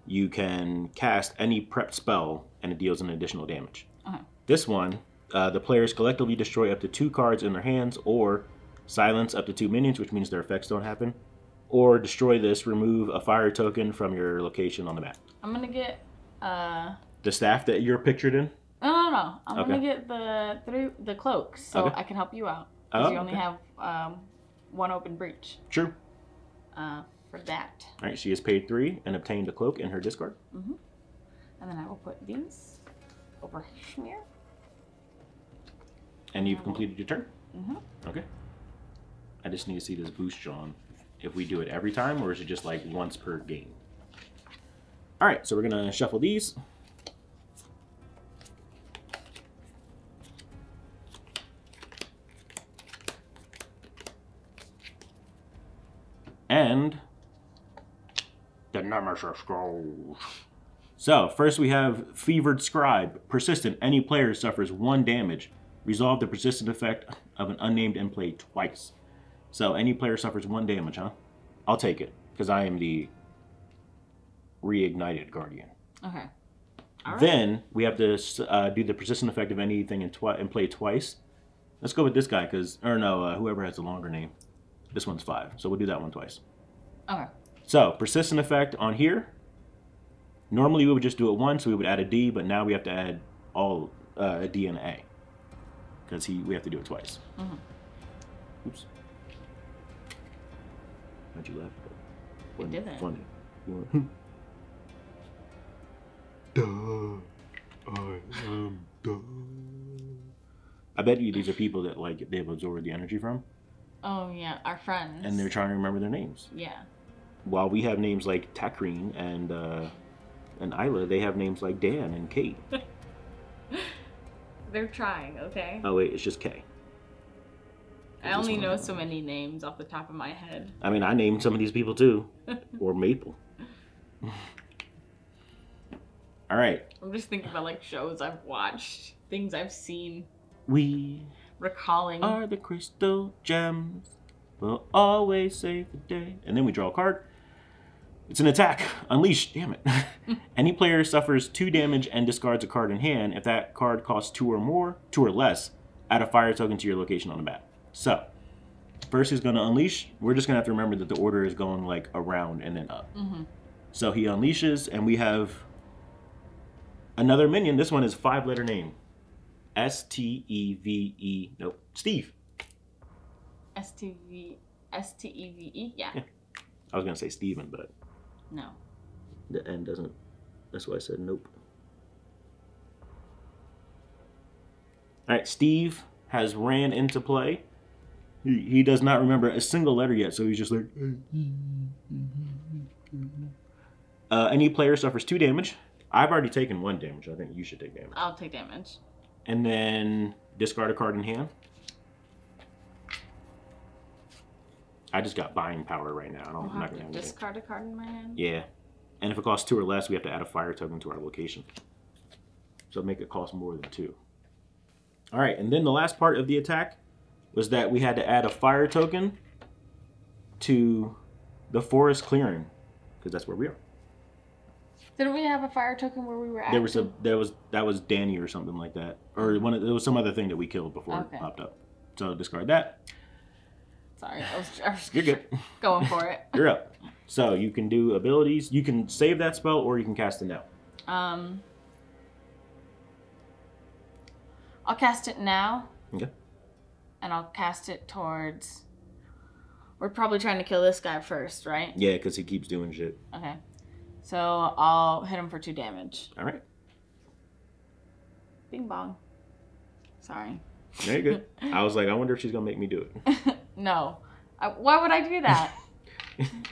you can cast any prepped spell and it deals an additional damage. This one, the players collectively destroy up to 2 cards in their hands or silence up to 2 minions, which means their effects don't happen. Or destroy this, remove a fire token from your location on the map. I'm going to get... The staff that you're pictured in? No. I'm going to get the cloaks so I can help you out. Because you only have 1 open breach. True. For that. All right, she has paid 3 and obtained a cloak in her discard. And then I will put these over here. And you've completed your turn? Okay. I just need to see this boost, John. If we do it every time, or is it just like once per game? All right, so we're going to shuffle these. And the Nemesis Scrolls. So, first we have Fevered Scribe. Persistent. Any player suffers 1 damage. Resolve the persistent effect of an unnamed in play twice. So, any player suffers 1 damage, huh? I'll take it, because I am the reignited Guardian. Okay. All right. Then, we have to do the persistent effect of anything in play twice. Let's go with this guy, because... Or no, whoever has the longer name. This one's 5, so we'll do that one twice. Okay. So, persistent effect on here. Normally, we would just do it once, so we would add a D, but now we have to add all a D and an A. Because we have to do it twice. Oops. How'd you laugh? It didn't. Funny. I am duh. I bet you these are people that like they've absorbed the energy from. Oh yeah, our friends. And they're trying to remember their names. Yeah. While we have names like Takreen and Isla, they have names like Dan and Kate. They're trying, okay? Oh wait, it's just K. I only know so many names off the top of my head. I mean, I named some of these people too. Or Maple. All right. I'm just thinking about like shows I've watched, things I've seen. We recalling are the crystal gems. We'll always save the day. And then we draw a card. It's an attack. Unleash. Damn it. Any player suffers 2 damage and discards a card in hand. If that card costs 2 or less, add a fire token to your location on the map. So, first he's going to unleash. We're just going to have to remember that the order is going like around and then up. So he unleashes, and we have another minion. This one is 5-letter name. S-T-E-V-E. Nope. Steve. S-T-E-V-E? Yeah. I was going to say Steven, but... No. The N doesn't... That's why I said nope. Alright, Steve has ran into play. He does not remember a single letter yet, so he's just like... any player suffers 2 damage. I've already taken 1 damage. I think you should take damage. I'll take damage. And then discard a card in hand. I just got buying power right now. I'm not gonna have discard a card in my hand. Yeah, and if it costs 2 or less, we have to add a fire token to our location. So make it cost more than 2. All right, and then the last part of the attack was that we had to add a fire token to the forest clearing, because that's where we are. Didn't we have a fire token where we were at? That was Danny or something like that, or there was some other thing that we killed before it popped up. So discard that. Sorry, I was You're good. Going for it. You're up. So you can do abilities. You can save that spell, or you can cast it now. I'll cast it now. Okay. And I'll cast it towards... We're probably trying to kill this guy first, right? Yeah, because he keeps doing shit. Okay. So I'll hit him for 2 damage. All right. Bing bong. Sorry. Very good. I was like, I wonder if she's going to make me do it. No. Why would I do that?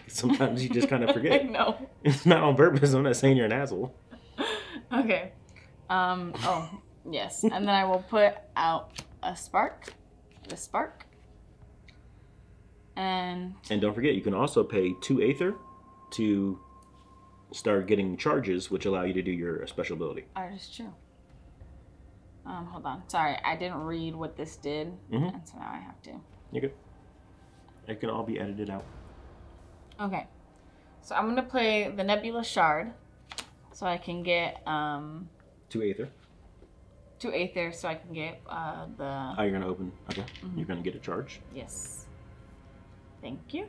Sometimes you just kind of forget. No. It's not on purpose. I'm not saying you're an asshole. Okay. Oh, yes. And then I will put out a spark. The spark. And don't forget, you can also pay 2 Aether to start getting charges, which allow you to do your special ability. Oh, that's true. Hold on. Sorry, I didn't read what this did, and so now I have to. You're good. It can all be edited out. Okay. So I'm going to play the Nebula Shard, so I can get... 2 Aether. 2 Aether, so I can get the... Oh, you're going to open. Okay. You're going to get a charge. Yes. Thank you.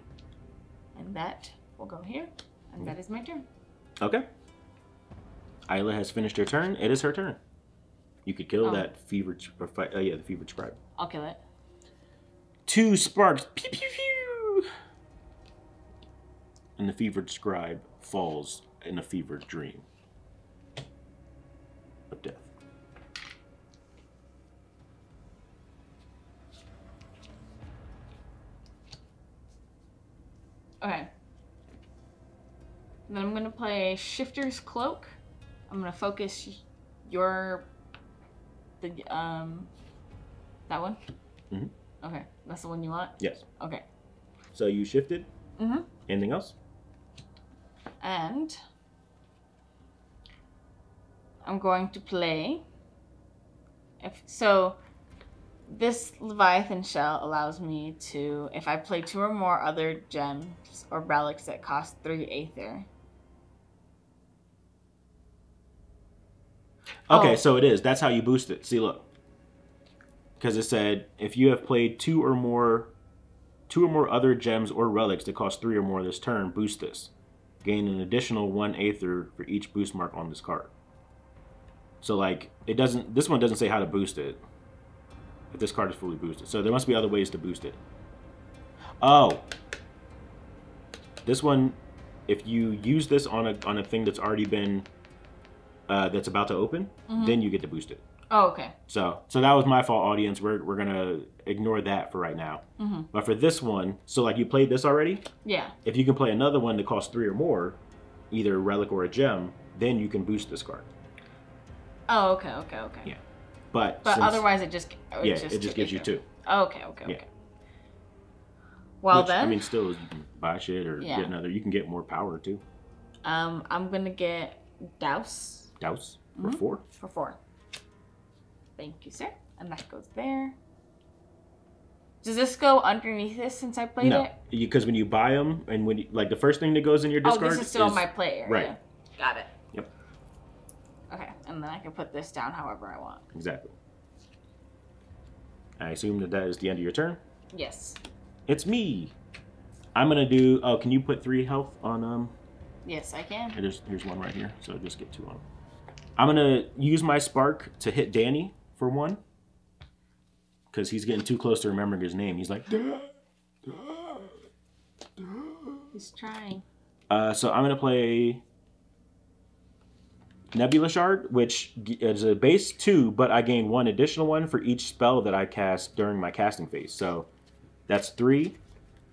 And that will go here, and that is my turn. Okay. Isla has finished her turn. It is her turn. You could kill that fevered... the fevered scribe. I'll kill it. 2 sparks. Pew, pew, pew. And the fevered scribe falls in a fevered dream of death. Okay. Then I'm going to play Shifter's Cloak. I'm going to focus that one? Okay. That's the one you want? Yes. Okay. So you shifted? Anything else? And I'm going to play... This Leviathan Shell allows me to, if I play 2 or more other gems or relics that cost 3 Aether. Okay, so it is. That's how you boost it. See, look. Because it said, if you have played 2 or more other gems or relics that cost 3 or more this turn, boost this. Gain an additional 1 Aether for each boost mark on this card. So, like, this one doesn't say how to boost it. If this card is fully boosted. So there must be other ways to boost it. Oh. This one, if you use this on a thing that's already been, that's about to open, then you get to boost it. Oh, okay. So that was my fault, audience. We're going to ignore that for right now. But for this one, so like you played this already? Yeah. If you can play another one that costs 3 or more, either a relic or a gem, then you can boost this card. Oh, okay. Yeah. But otherwise it just gives you 2. Okay. Well, then... I mean, still, you can buy shit or get another. You can get more power, too. I'm going to get Douse. Douse for 4. For 4. Thank you, sir. And that goes there. Does this go underneath this since I played it? Because when you buy them, and when you, like the first thing that goes in your discard. Oh, this is still in my play area. Right. Got it. Yep. Okay, and then I can put this down however I want. Exactly. I assume that is the end of your turn. Yes. It's me. I'm gonna do. Oh, can you put 3 health on Yes, I can. Here's 1 right here, so just get 2 on. I'm gonna use my spark to hit Danny for 1. Because he's getting too close to remembering his name. He's like, duh, duh, duh. He's trying. So I'm going to play Nebula Shard, which is a base 2, but I gain 1 additional one for each spell that I cast during my casting phase. So that's 3,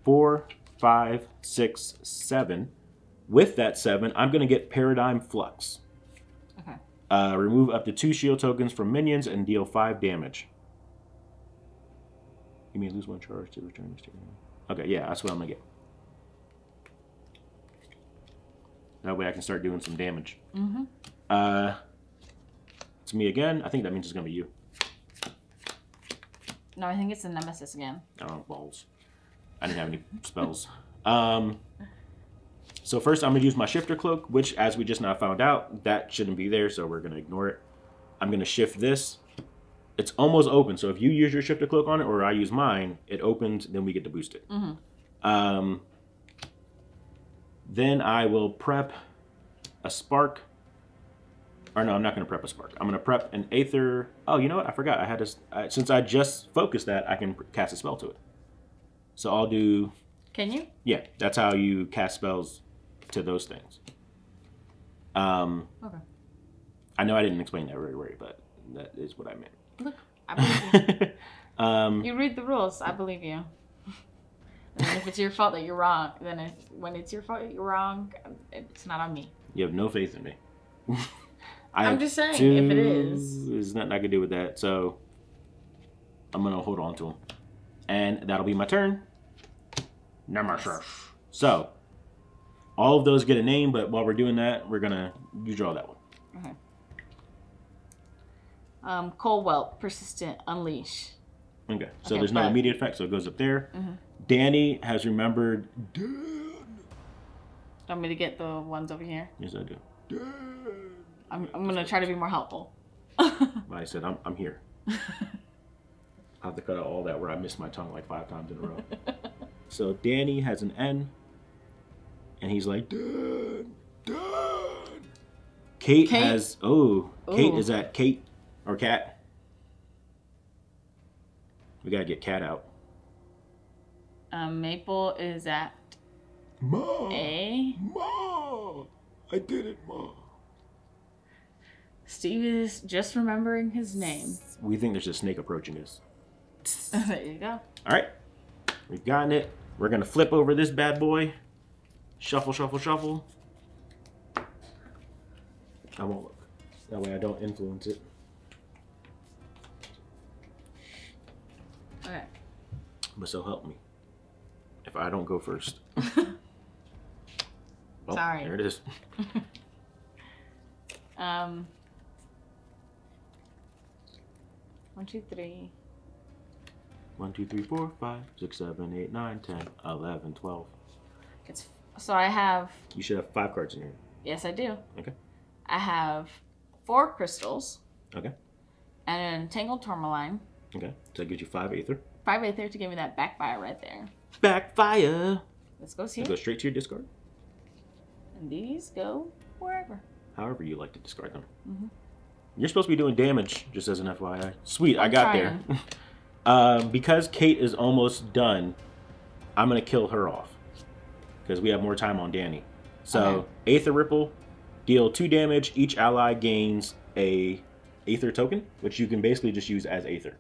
4, 5, 6, 7. With that 7, I'm going to get Paradigm Flux. Okay. Remove up to 2 shield tokens from minions and deal 5 damage. You may lose 1 charge to return this to your hand. Okay, yeah, that's what I'm gonna get. That way I can start doing some damage. It's me again. I think that means it's gonna be you. No, I think it's the Nemesis again. Oh, balls. I didn't have any spells. So first I'm gonna use my Shifter Cloak, which, as we just now found out, that shouldn't be there, so we're gonna ignore it. I'm gonna shift this. It's almost open, so if you use your Shifter Cloak on it, or I use mine, it opens, then we get to boost it. Then I will prep a Spark. Or no, I'm not going to prep a Spark. I'm going to prep an Aether. Oh, you know what? I forgot. I had to. Since I just focused that, I can cast a spell to it. So I'll do. Can you? Yeah, that's how you cast spells to those things. Okay. I know I didn't explain that very right, but that is what I meant. Look, I believe you. You read the rules. I believe you. And then if it's your fault that you're wrong, then when it's your fault that you're wrong, it's not on me. You have no faith in me. I'm just saying, if it is. There's nothing I can do with that, so I'm going to hold on to him. And that'll be my turn. Nemesis. So, all of those get a name, but while we're doing that, you draw that one. Okay. Cold Whelp, Persistent, Unleash. Okay, so there's no immediate effect, so it goes up there. Danny has remembered. Want me to get the ones over here? Yes, I do. I'm gonna try to be more helpful. I said I'm here. I have to cut out all that where I missed my tongue like 5 times in a row. So Danny has an N, and he's like, Dad. Kate has. Oh, Kate is at Kate or Cat. We gotta get Cat out. Maple is at Ma. A. Ma. I did it, Ma. Steve is just remembering his name. We think there's a snake approaching us. There you go. All right, we've gotten it. We're gonna flip over this bad boy. Shuffle, shuffle, shuffle. I won't look. That way I don't influence it. Okay. But so help me. If I don't go first. Well, sorry. There it is. 1, 2, 3. 1, 2, 3, 4, 5, 6, 7, 8, 9, 10, 11, 12. So I have. You should have 5 cards in here. Yes, I do. Okay. I have 4 crystals. Okay. And an entangled tourmaline. Okay. So that gives you 5 Aether. 5 Aether to give me that backfire right there. Backfire. This goes here. It goes straight to your discard. And these go wherever. However you like to discard them. You're supposed to be doing damage, just as an FYI. Sweet, I got there. Because Kate is almost done, I'm going to kill her off. Because we have more time on Danny. So, Aether Ripple, deal 2 damage. Each ally gains a Aether token, which you can basically just use as Aether.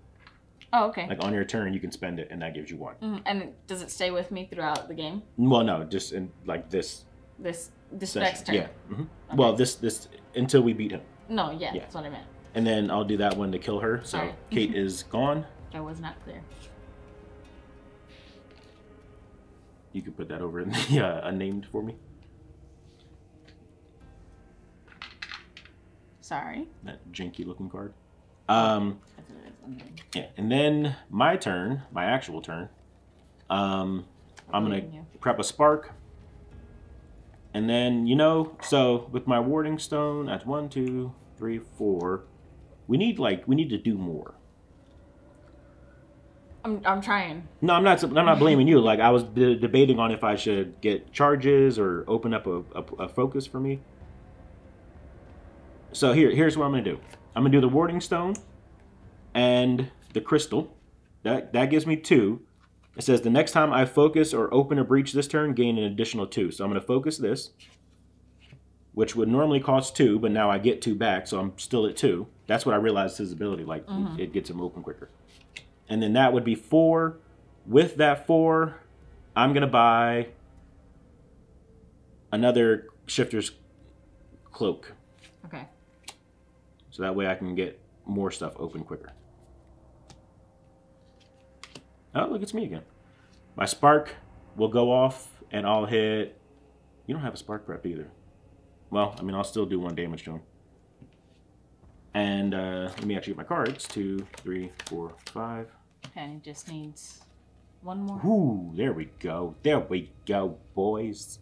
Oh, okay. Like on your turn, you can spend it, and that gives you 1. And does it stay with me throughout the game? Well, no, just in like this. This session. next turn. Yeah. Okay. Well, this until we beat him. No, yeah, that's what I meant. And then I'll do that one to kill her. So right. Kate is gone. That was not clear. You can put that over in the unnamed for me. Sorry. That janky looking card. Yeah, and then my turn, my actual turn. I'm gonna prep a spark. And then, you know, so with my warding stone, that's 1, 2, 3, 4. We need to do more. I'm trying. No, I'm not blaming you. Like, I was debating on if I should get charges or open up a focus for me. So here's what I'm gonna do. I'm gonna do the warding stone and the crystal. That gives me 2. It says the next time I focus or open a breach this turn, gain an additional 2. So I'm going to focus this, which would normally cost 2, but now I get 2 back, so I'm still at 2. That's what I realized his ability, like it gets him open quicker. And then that would be 4. With that 4, I'm going to buy another Shifter's Cloak. Okay. So that way I can get more stuff open quicker. Oh, look, it's me again. My spark will go off, and I'll hit... You don't have a spark prep either. Well, I mean, I'll still do 1 damage to him. And let me actually get my cards. 2, 3, 4, 5. Okay, and he just needs 1 more. Ooh, there we go. There we go, boys.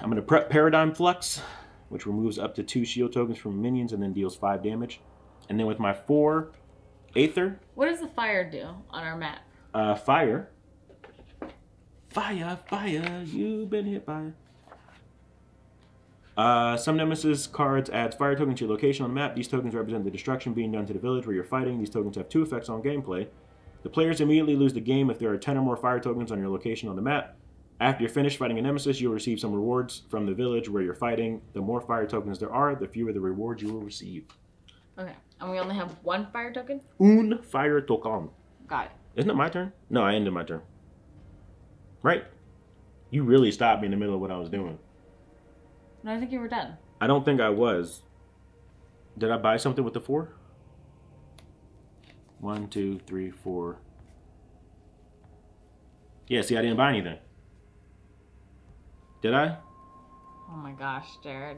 I'm going to prep Paradigm Flux, which removes up to 2 shield tokens from minions and then deals 5 damage. And then with my 4... Aether. What does the fire do on our map? Fire. Fire, fire, you've been hit by. Some Nemesis cards adds fire tokens to your location on the map. These tokens represent the destruction being done to the village where you're fighting. These tokens have 2 effects on gameplay. The players immediately lose the game if there are 10 or more fire tokens on your location on the map. After you're finished fighting a Nemesis, you'll receive some rewards from the village where you're fighting. The more fire tokens there are, the fewer the rewards you will receive. Okay. And we only have 1 fire token? Un fire token. Got it. Isn't it my turn? No, I ended my turn. Right? You really stopped me in the middle of what I was doing. No, I think you were done. I don't think I was. Did I buy something with the 4? 1, 2, 3, 4. Yeah, see, I didn't buy anything. Did I? Oh my gosh, Jared.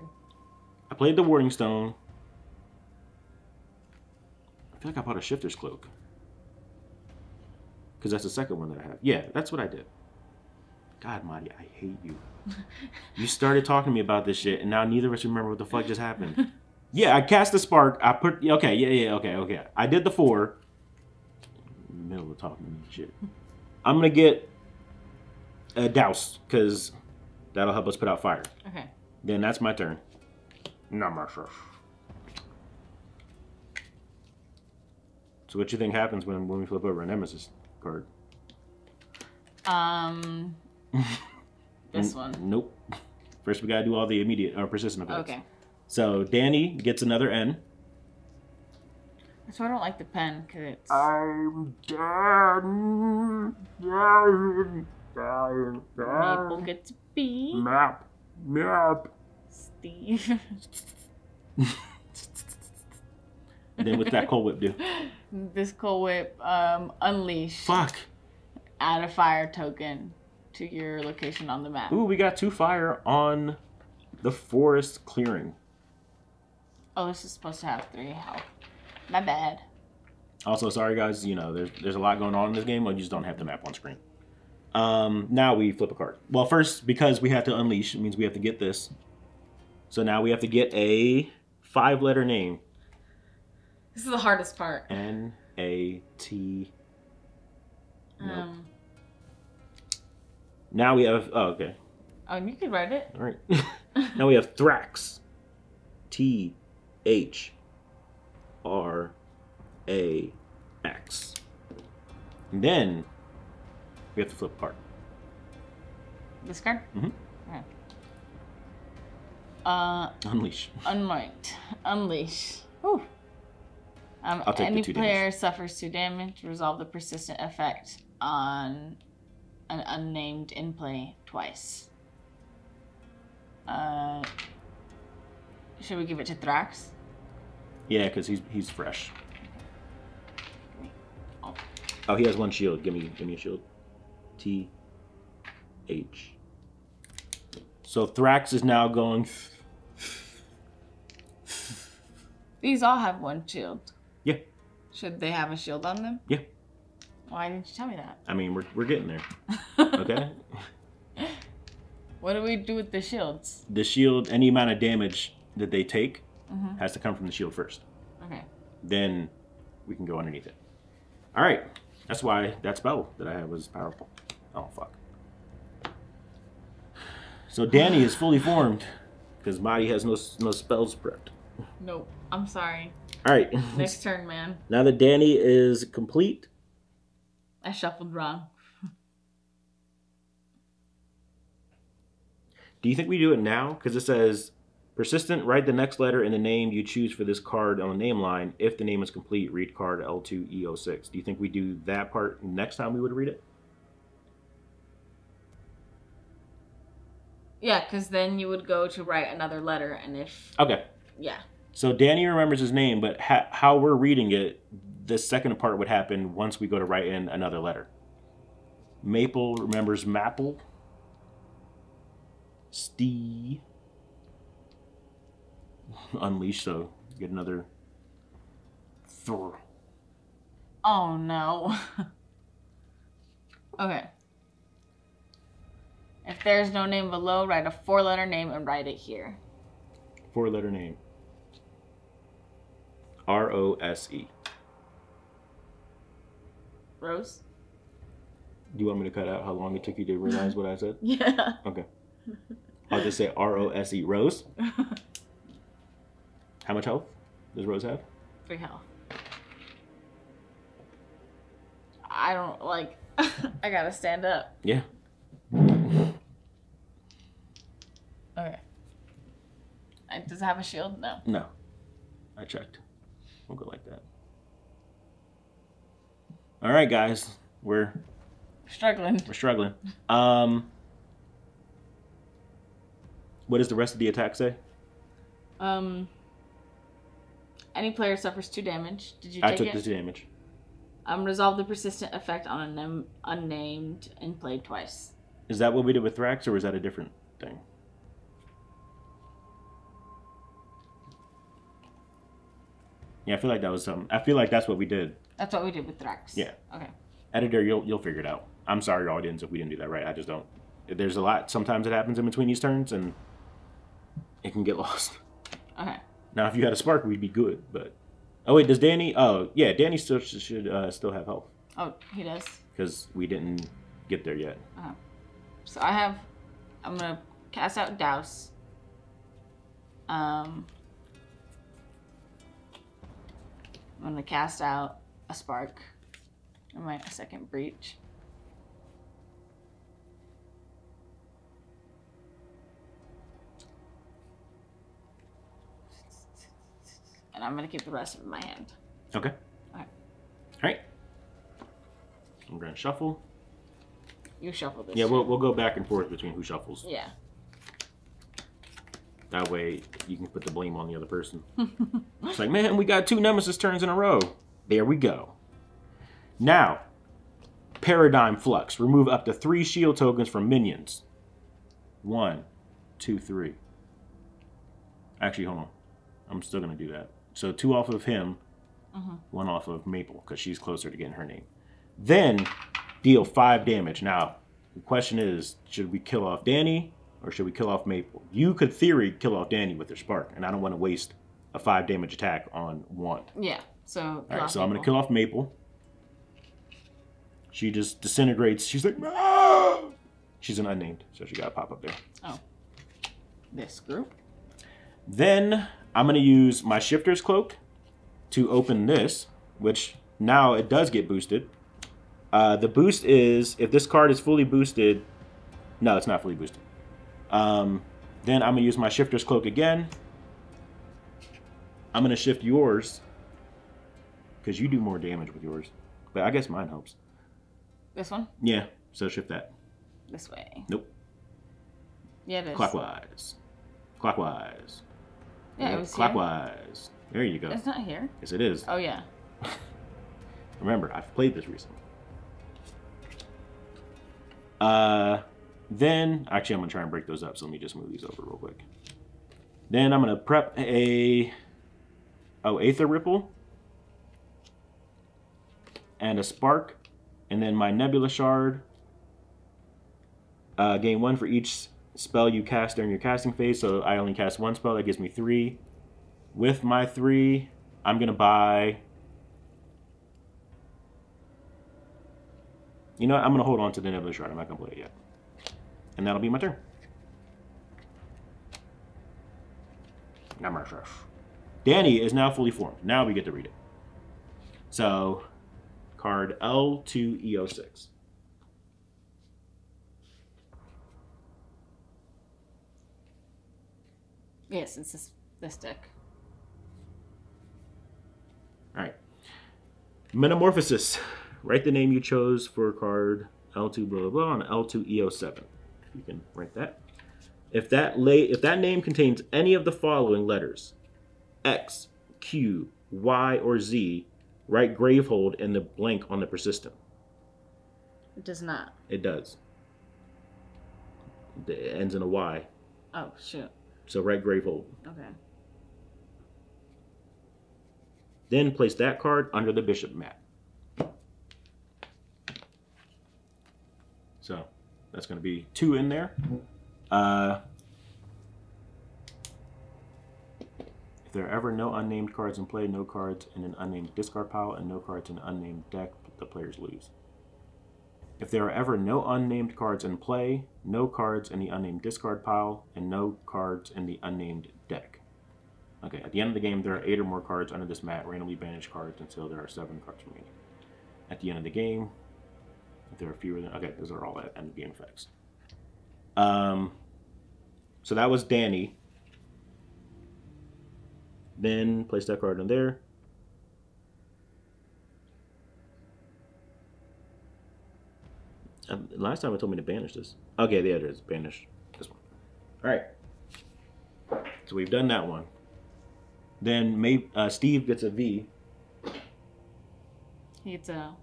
I played the Warding Stone. I feel like I bought a Shifter's Cloak. Because that's the second one that I have. Yeah, that's what I did. God, Marty, I hate you. You started talking to me about this shit, and now neither of us remember what the fuck just happened. Yeah, I cast the spark. I put... Okay, okay. I did the 4. In the middle of talking to me shit. I'm going to get a douse, because that'll help us put out fire. Okay. Then that's my turn. Not my turn. So what you think happens when we flip over a Nemesis card? This one. Nope. First we gotta do all the immediate or persistent effects. Okay. So Danny gets another N. So I don't like the pen because it's... I'm done. Maple gets B. Map. Steve. And then what's that Cold Whip do? This Cold Whip, unleash. Fuck. Add a fire token to your location on the map. Ooh, we got 2 fire on the forest clearing. Oh, this is supposed to have 3 health. My bad. Also, sorry guys, you know, there's a lot going on in this game, but you just don't have the map on screen. Now we flip a card. Well, first, because we have to unleash, it means we have to get this. So now we have to get a 5-letter name. This is the hardest part. N-A-T. Nope. Now we have... Oh, okay. Oh, you could write it. All right. Now we have Thrax. T-H-R-A-X. And then we have to flip a card. This card? Mm-hmm. Okay. Unleash. Unmarked. Unleash. Whew. I'll take any the 2 player damage. suffers 2 damage. Resolve the persistent effect on an unnamed in play twice. Should we give it to Thrax? Yeah, because he's fresh. Oh. Oh, he has 1 shield. Give me a shield. T-H. So Thrax is now going... These all have one shield. Yeah. Should they have a shield on them? Yeah. Why didn't you tell me that? I mean, we're getting there. Okay. What do we do with the shields? The shield, any amount of damage that they take, has to come from the shield first. Okay. Then we can go underneath it. All right. That's why that spell that I had was powerful. Oh fuck. So Danny is fully formed because Madi has no spells prepped. Nope. I'm sorry. All right. Next turn, man. Now that Danny is complete. I shuffled wrong. Do you think we do it now? Because it says, persistent, write the next letter in the name you choose for this card on the name line. If the name is complete, read card L2E06. Do you think we do that part next time we would read it? Yeah, because then you would go to write another letter, and if... Okay. Yeah. So Danny remembers his name, but how we're reading it, the second part would happen once we go to write in another letter. Maple remembers Maple. Stee. Unleash, so get another Thor. Oh, no. Okay. If there's no name below, write a 4-letter name and write it here. 4-letter name. R-O-S-E. Rose? Do you want me to cut out how long it took you to realize what I said? Yeah. Okay. I'll just say R-O-S-E. Rose? How much health does Rose have? 3 health. I don't, like... I gotta stand up. Yeah. Okay. Does it have a shield? No. No. I checked. We'll go like that. All right, guys. We're struggling. We're struggling. What does the rest of the attack say? Any player suffers 2 damage. Did you take it? I took the 2 damage. Resolve the persistent effect on an unnamed and played twice. Is that what we did with Thrax, or is that a different thing? Yeah, I feel like that was something. I feel like that's what we did. That's what we did with Thrax. Yeah. Okay. Editor, you'll figure it out. I'm sorry, audience, if we didn't do that right. I just don't. There's a lot. Sometimes it happens in between these turns, and it can get lost. Okay. Now, if you had a spark, we'd be good. But oh wait, does Danny? Oh yeah, Danny still should still have health. Oh, he does. Because we didn't get there yet. So I'm gonna cast out Douse. I'm gonna cast out a Spark. A second Breach. And I'm gonna keep the rest of it in my hand. Okay. Alright. Alright. I'm gonna shuffle. You shuffle this. Yeah, we'll go back and forth between who shuffles. Yeah. That way you can put the blame on the other person. It's like, man, we got 2 Nemesis turns in a row. There we go. Now, Paradigm Flux. Remove up to 3 shield tokens from minions. 1, 2, 3. Actually, hold on. I'm still going to do that. So 2 off of him, 1 off of Maple, because she's closer to getting her name. Then, deal 5 damage. Now, the question is, should we kill off Danny, or should we kill off Maple? You could, theory, kill off Danny with your Spark, and I don't want to waste a 5 damage attack on 1. Yeah, so... Alright, so I'm going to kill off Maple. She just disintegrates. She's like, no! She's an unnamed, so she got to pop up there. Oh. This group? Then I'm going to use my Shifter's Cloak to open this, which now it does get boosted. The boost is, if this card is fully boosted, no, it's not fully boosted. Then I'm going to use my Shifter's Cloak again. I'm going to shift yours, because you do more damage with yours. But I guess mine helps. This one? Yeah, so shift that. This way. Nope. Yeah, it is. Clockwise. Clockwise. Yeah, it was clockwise. Here. There you go. It's not here. Yes, it is. Oh, yeah. Remember, I've played this recently. Then, actually, I'm going to try and break those up, so let me just move these over real quick. Then I'm going to prep a Oh, Aether Ripple. And a Spark. And then my Nebula Shard. Gain 1 for each spell you cast during your casting phase. So I only cast 1 spell. That gives me 3. With my 3, I'm going to buy... You know what? I'm going to hold on to the Nebula Shard. I'm not going to play it yet. And that'll be my turn. Danny is now fully formed. Now we get to read it. So, card L2E06. Yes, it's this deck. Alright. Metamorphosis. Write the name you chose for card L2 blah blah blah on L2E07. You can write that. If that name contains any of the following letters, X, Q, Y, or Z, write Gravehold in the blank on the persistent. It does not. It does. It ends in a Y. Oh, shoot. So write Gravehold. Okay. Then place that card under the bishop mat. So that's going to be 2 in there. If there are ever no unnamed cards in play, no cards in an unnamed discard pile, and no cards in an unnamed deck, the players lose. If there are ever no unnamed cards in play, no cards in the unnamed discard pile, and no cards in the unnamed deck. Okay, at the end of the game, there are 8 or more cards under this mat, randomly banished cards until there are 7 cards remaining. At the end of the game, if there are fewer than... Okay, those are all at end of game effects. So that was Danny. Then place that card in there. Last time it told me to banish this. Okay, there it is. Banish this one. All right. So we've done that one. Then Steve gets a V. He gets a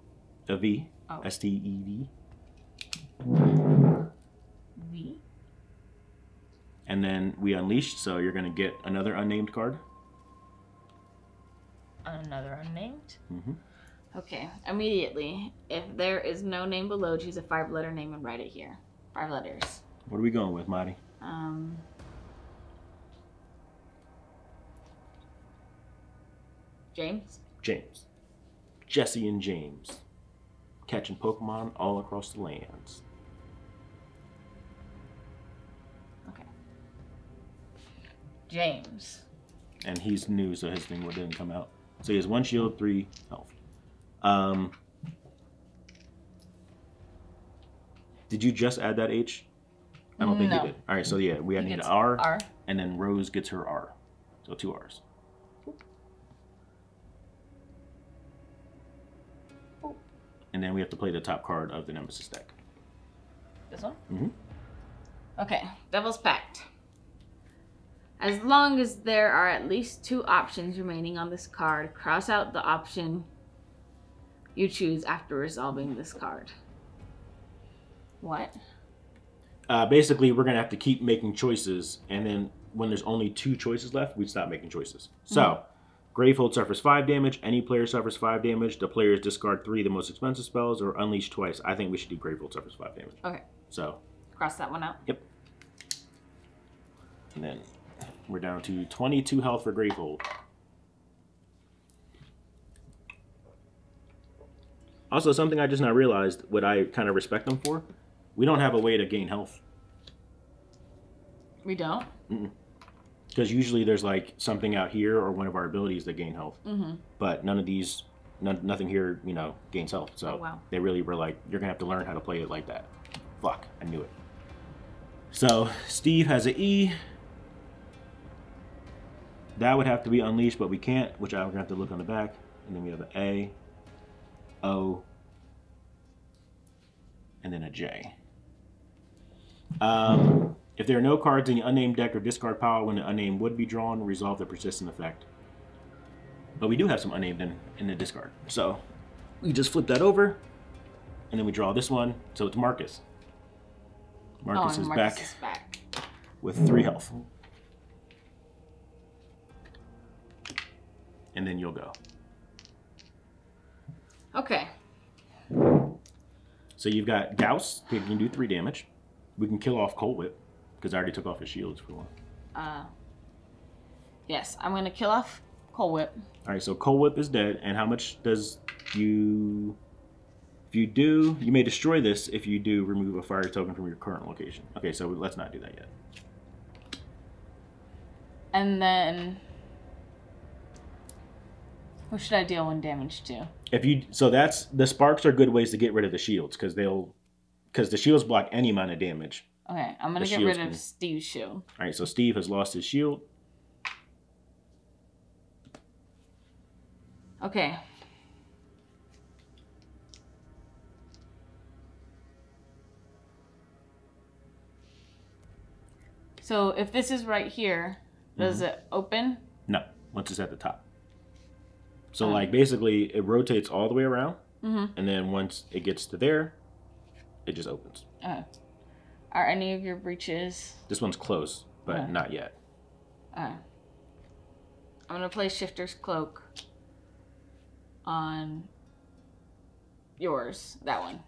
V. Oh. S-T-E-V. V. And then we unleashed, so you're going to get another unnamed card. Another unnamed? Mm-hmm. Okay, immediately. If there is no name below, choose a 5-letter name and write it here. 5 letters. What are we going with, Marty? James? James. Jesse and James. Catching Pokemon all across the lands. Okay. James. And he's new, so his thing didn't come out. So he has 1 shield, 3 health. Did you just add that H? I don't think you did. All right, so yeah, we need an R, and then Rose gets her R. So 2 R's. And then we have to play the top card of the Nemesis deck. This one? Mm-hmm. Okay, Devil's Pact. As long as there are at least 2 options remaining on this card, cross out the option you choose after resolving this card. What? Basically, we're going to have to keep making choices, and then when there's only 2 choices left, we stop making choices. So, Gravehold suffers 5 damage. Any player suffers 5 damage. The players discard 3 of the most expensive spells or unleash twice. I think we should do Gravehold suffers 5 damage. Okay. So. Cross that one out. Yep. And then we're down to 22 health for Gravehold. Also, something I just now realized, what I kind of respect them for, we don't have a way to gain health. We don't? Because usually there's like something out here or one of our abilities that gain health. But none of these, nothing here, you know, gains health. So they really were like, you're going to have to learn how to play it like that. Fuck, I knew it. So Steve has an E. That would have to be unleashed, but we can't, which I'm going to have to look on the back. And then we have an A, O, and then a J. If there are no cards in the unnamed deck or discard pile when the unnamed would be drawn, resolve the persistent effect. But we do have some unnamed in the discard. So we just flip that over, and then we draw this one. So it's Marcus. Marcus is back with 3 health. and then you'll go. Okay. So you've got Douse, who can do 3 damage. We can kill off Cold Whip, because I already took off his shields for one. Yes, I'm gonna kill off Cold Whip. Alright, so Cold Whip is dead, and how much does you... If you do, you may destroy this if you do remove a fire token from your current location. Okay, so let's not do that yet. And then... who should I deal 1 damage to? So that's... The sparks are good ways to get rid of the shields, because the shields block any amount of damage. Okay, I'm gonna get rid of Steve's shield. Alright, so Steve has lost his shield. Okay. So if this is right here, does it open? No, once it's at the top. So like basically it rotates all the way around, and then once it gets to there, it just opens. Are any of your breaches? This one's close, but not yet. I'm gonna play Shifter's Cloak on yours, that one.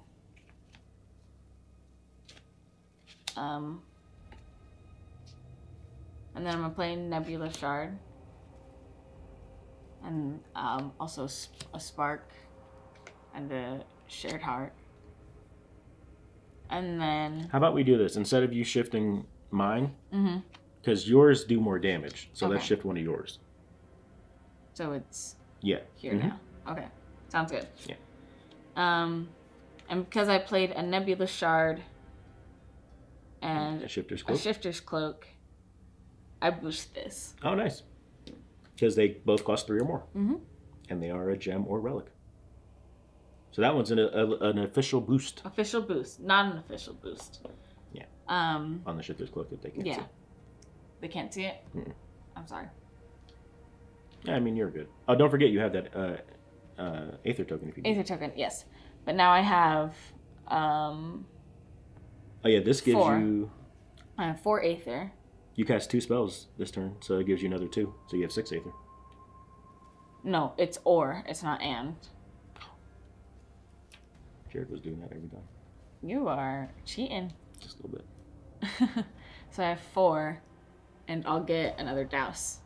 And then I'm gonna play Nebula Shard. And also a Spark and a Shared Heart. And then... How about we do this? Instead of you shifting mine, because yours do more damage, so let's shift one of yours. So it's here now. Okay, sounds good. Yeah. And because I played a Nebula Shard and a Shifter's Cloak, I boost this. Oh, nice. Because they both cost 3 or more. And they are a gem or relic. So that one's an official boost. Official boost, not an official boost. Yeah. On the Shifter's Cloak if they can't see it. They can't see it? I'm sorry. Yeah, I mean, you're good. Oh, don't forget you have that Aether token if you need. Aether token, yes. But now I have... oh, yeah, this gives 4. you... I have 4 Aether. You cast 2 spells this turn, so it gives you another 2. So you have 6 Aether. No, it's or. It's not and. Jared was doing that every time. You are cheating. Just a little bit. So I have 4, and I'll get another Douse.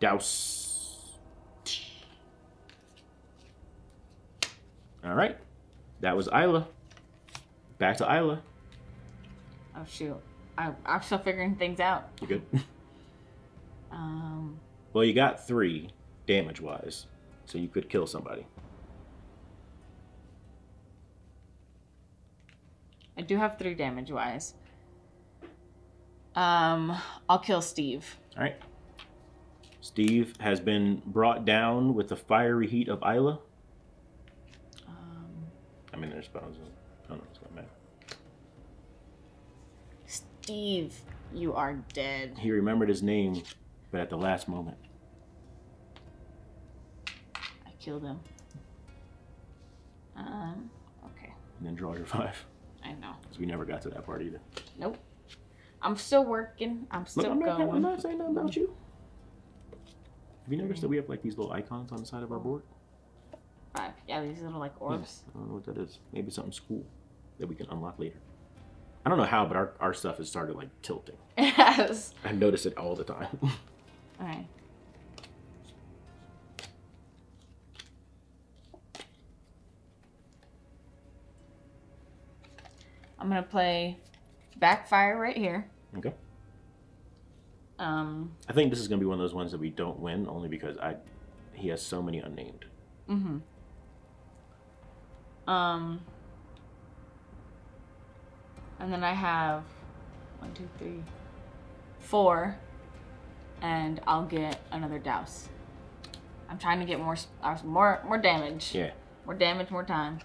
Douse. All right. That was Isla. Back to Isla. Oh, shoot. I'm still figuring things out. You good? Well, you got 3 damage-wise, so you could kill somebody. I do have 3 damage-wise. I'll kill Steve. All right. Steve has been brought down with the fiery heat of Isla. I mean, there's spells. I don't know what's going to matter. Steve, you are dead. He remembered his name, but at the last moment. I killed him. Okay. And then draw your 5. I know. Because we never got to that part either. Nope. I'm still working. I'm still going. I'm not saying nothing about you. Have you noticed that we have like these little icons on the side of our board? 5. Yeah, these little like orbs. I don't know what that is. Maybe something cool that we can unlock later. I don't know how, but our stuff has started like tilting. It has. I notice it all the time. Alright. I'm gonna play Backfire right here. Okay. I think this is gonna be one of those ones that we don't win, only because he has so many unnamed. And then I have 1, 2, 3, 4, and I'll get another Douse. I'm trying to get more damage. Yeah. More damage, more time.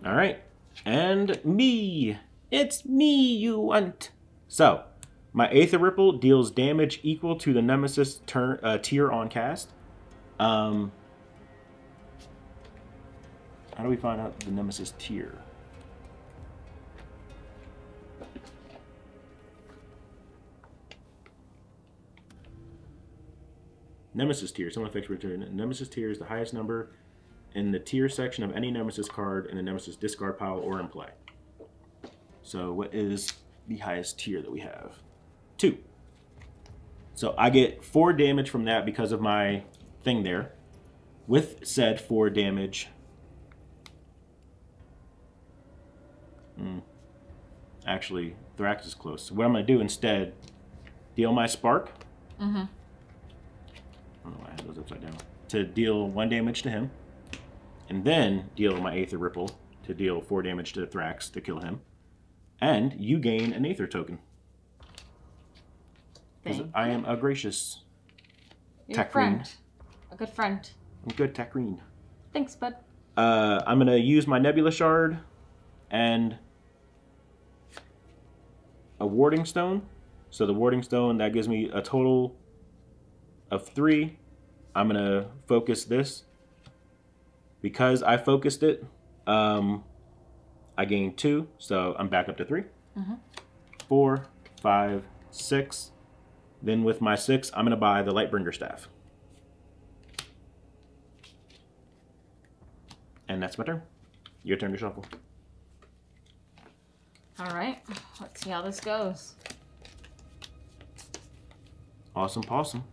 All right. And me. It's me you want. So, my Aether Ripple deals damage equal to the Nemesis tier on cast. How do we find out the Nemesis tier? Nemesis tier. Someone fixed return. Nemesis tier is the highest number in the tier section of any Nemesis card in the Nemesis discard pile or in play. So what is the highest tier that we have? 2. So I get 4 damage from that because of my thing there. With said 4 damage. Actually, Thrax is close. So what I'm going to do instead, deal my Spark. I don't know why I had those upside down. To deal 1 damage to him. And then deal my Aether Ripple to deal 4 damage to Thrax to kill him. And you gain an Aether token. Because I am a gracious friend. A good friend. I'm good, Takreen. Thanks, bud. I'm going to use my Nebula Shard and a Warding Stone. So the Warding Stone, that gives me a total of 3. I'm going to focus this. Because I focused it, I gained 2, so I'm back up to 3. 4, 5, 6. Then with my 6, I'm going to buy the Lightbringer Staff. And that's my turn. Your turn to shuffle. All right, let's see how this goes. Awesome possum.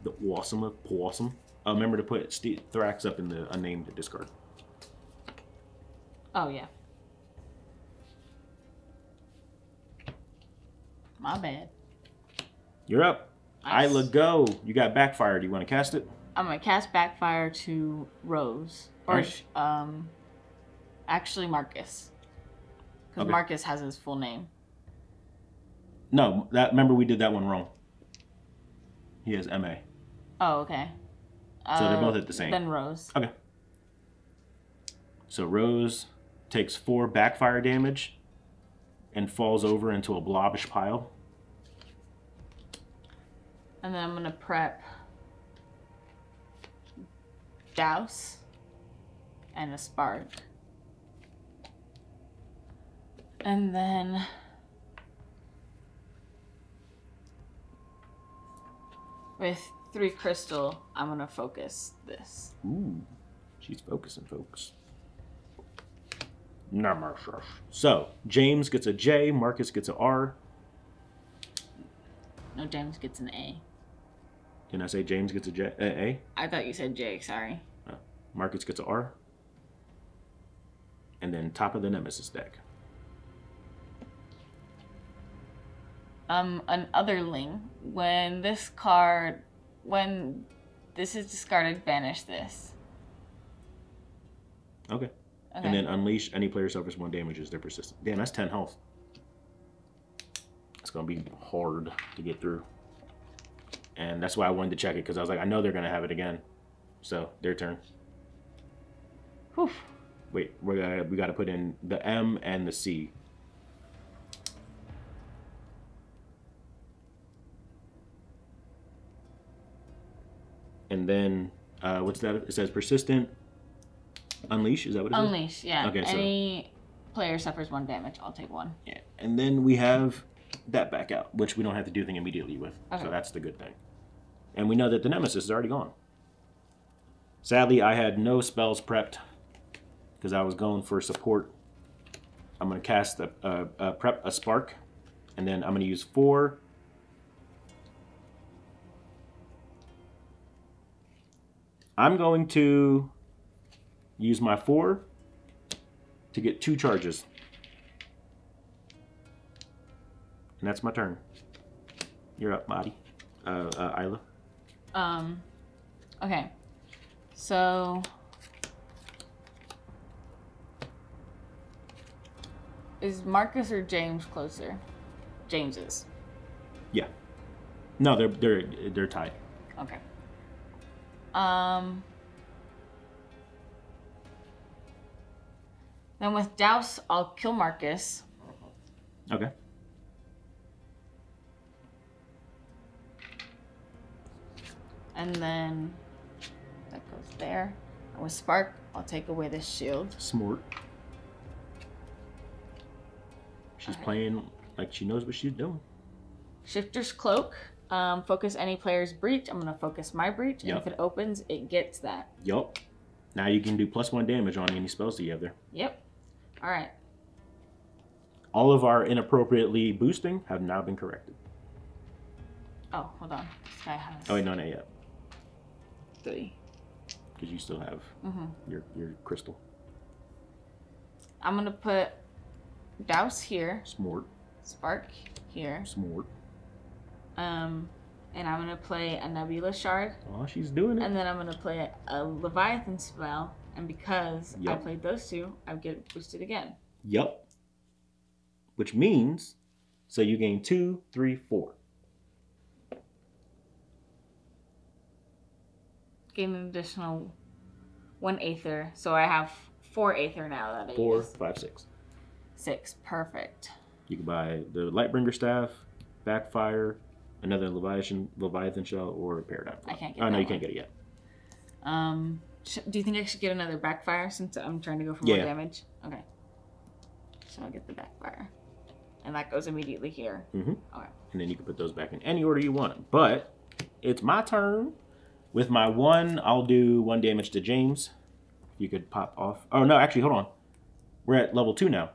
The awesome of possum. Remember to put Thrax up in the unnamed discard. Oh, yeah. My bad. You're up. Nice. Isla, go. You got Backfire. Do you want to cast it? I'm going to cast Backfire to Rose. Or, right. Actually Marcus. Because Okay. Marcus has his full name. No, remember we did that one wrong. He has MA. Oh, okay. So they're both at the same. Then Rose. Okay. So Rose takes 4 Backfire damage and falls over into a blobbish pile. And then I'm going to prep Douse and a Spark. And then with 3 crystal, I'm going to focus this. Ooh, she's focusing, folks. Nemesis. So, James gets a J, Marcus gets a R. No, James gets an A. Didn't I say James gets a J, A? I thought you said J, sorry. Marcus gets a R. And then top of the Nemesis deck. An Otherling. When this is discarded, banish this. Okay. And then unleash. Any player suffers 1 damage as they're persistent. Damn, that's 10 health. It's going to be hard to get through. And that's why I wanted to check it, because I was like, I know they're going to have it again. So, their turn. Whew. Wait, we got to put in the M and the C. And then, what's that? It says persistent. Unleash, is that what it is? Unleash, yeah. Okay, Any player suffers 1 damage, I'll take 1. Yeah, and then we have that back out, which we don't have to do anything immediately with. Okay. So that's the good thing. And we know that the Nemesis is already gone. Sadly, I had no spells prepped because I was going for support. I'm going to cast prep a Spark, and then I'm going to use 4. I'm going to use my 4 to get 2 charges. And that's my turn. You're up, Madi. Isla. Okay. So is Marcus or James closer? James is. Yeah. No, they're tied. Okay. Then with Douse, I'll kill Marcus. Okay. And then that goes there. And with Spark, I'll take away this shield. Smart. She's playing like she knows what she's doing. Shifter's Cloak. Focus any player's breach. I'm going to focus my breach. Yep. And if it opens, it gets that. Yup. Now you can do +1 damage on any spells that you have there. Yep. All right. All of our inappropriately boosting have now been corrected. Oh, hold on. This guy has... Oh, wait, no, not yet. 3. Because you still have your crystal. I'm going to put Douse here. Smart. Spark here. Smart. And I'm going to play a Nebula Shard. Oh, she's doing it. And then I'm going to play a Leviathan spell. And because I played those two, I get boosted again. Yup. Which means, so you gain 2, 3, 4. Gain an additional 1 Aether. So I have 4 Aether now that I 4, use. 5, 6. 6. Perfect. You can buy the Lightbringer Staff, Backfire, another Leviathan Shell, or a Paradigm. I can't get that. Oh, no, you one. can't get it yet. Do you think I should get another Backfire since I'm trying to go for more damage? Okay. So I'll get the Backfire. And that goes immediately here. Mm-hmm. Okay. And then you can put those back in any order you want. But it's my turn. With my 1, I'll do 1 damage to James. You could pop off. Oh, no, actually, hold on. We're at level 2 now.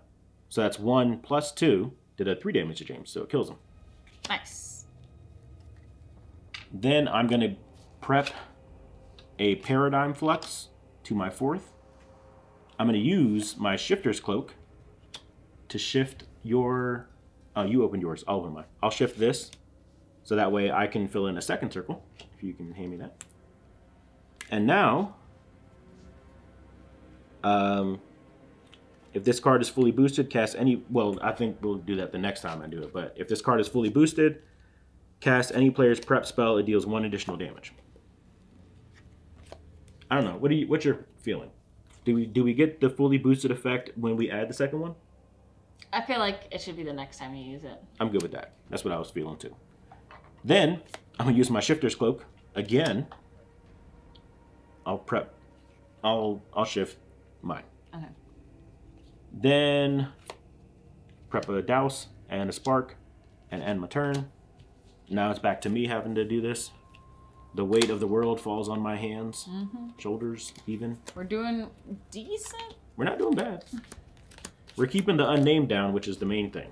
So that's 1 plus 2 did a 3 damage to James, so it kills him. Nice. Then I'm going to prep a Paradigm Flux to my 4th. I'm going to use my Shifter's Cloak to shift your... Oh, you opened yours. I'll open mine. I'll shift this, so that way I can fill in a 2nd circle, if you can hand me that. And now, if this card is fully boosted, cast any... Well, I think we'll do that the next time I do it, but if this card is fully boosted, cast any player's prep spell, it deals 1 additional damage. I don't know. What's your feeling? Do we get the fully boosted effect when we add the 2nd one? I feel like it should be the next time you use it. I'm good with that. That's what I was feeling too. Then I'm gonna use my Shifter's Cloak again. I'll shift mine. Okay. Then prep a Douse and a Spark and end my turn. Now it's back to me having to do this. The weight of the world falls on my hands, shoulders even. We're doing decent? We're not doing bad. We're keeping the unnamed down, which is the main thing.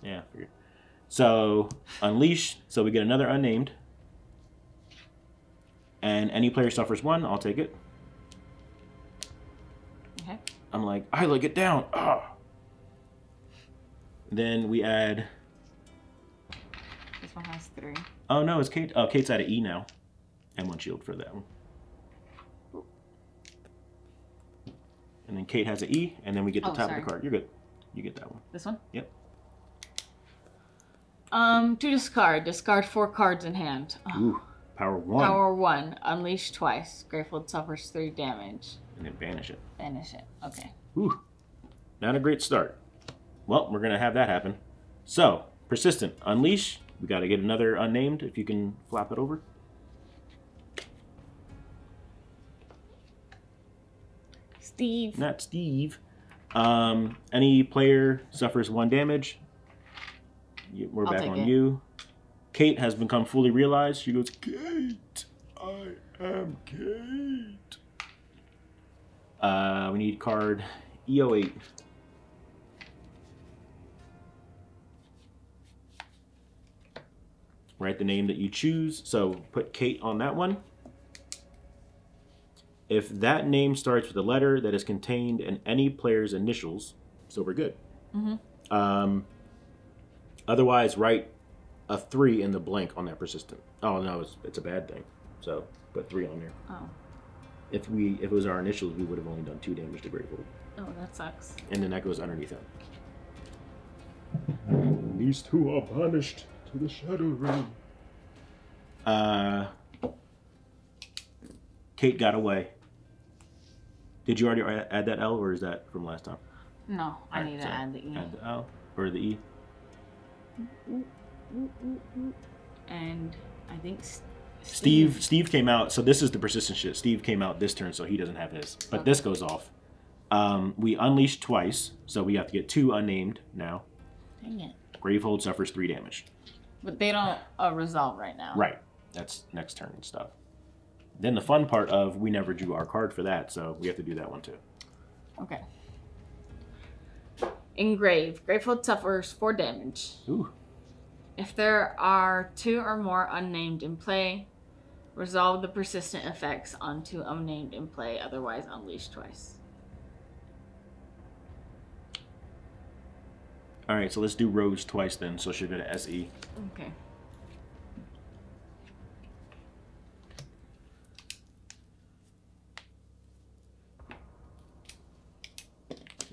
Yeah, I figured. So, unleash. So we get another unnamed. And any player suffers 1, I'll take it. Okay. I'm like, I like it down. Ah. Then we add... This one has 3. Oh, no, it's Kate. Oh, Kate's out of E now. And 1 shield for that one. And then Kate has an E, and then we get the top of the card. You're good. You get that one. This one? Yep. To discard. Discard 4 cards in hand. Oh. Ooh, power 1. Power 1. Unleash twice. Gravehold suffers 3 damage. And then banish it. Banish it. Okay. Ooh, not a great start. Well, we're going to have that happen. So, persistent. Unleash. We got to get another unnamed, if you can flap it over. Steve. Not Steve. Any player suffers 1 damage. We're back on you. Kate has become fully realized. She goes, Kate, I am Kate. We need card EO8. Write the name that you choose. So put Kate on that one. If that name starts with a letter that is contained in any player's initials, so we're good. Otherwise, write a 3 in the blank on that persistent. Oh no, it's a bad thing. So put 3 on there. Oh. If it was our initials, we would have only done 2 damage to Gravehold. Oh, that sucks. And then that goes underneath it. These 2 are banished to the Shadow Realm. Kate got away. Did you already add that L, or is that from last time? No, I need to add the E. Add the L, or the E. And I think Steve came out, so this is the persistent shit. Steve came out this turn, so he doesn't have his. But this goes off. We unleash twice, so we have to get 2 unnamed now. Dang it. Gravehold suffers 3 damage. But they don't resolve right now. Right. That's next turn stuff. Then the fun part of we never drew our card for that, so we have to do that one too. Okay. Engrave. Gravehold suffers 4 damage. Ooh. If there are 2 or more unnamed in play, resolve the persistent effects onto unnamed in play, otherwise unleash twice. Alright, so let's do Rose twice then, so she'll go to SE. Okay.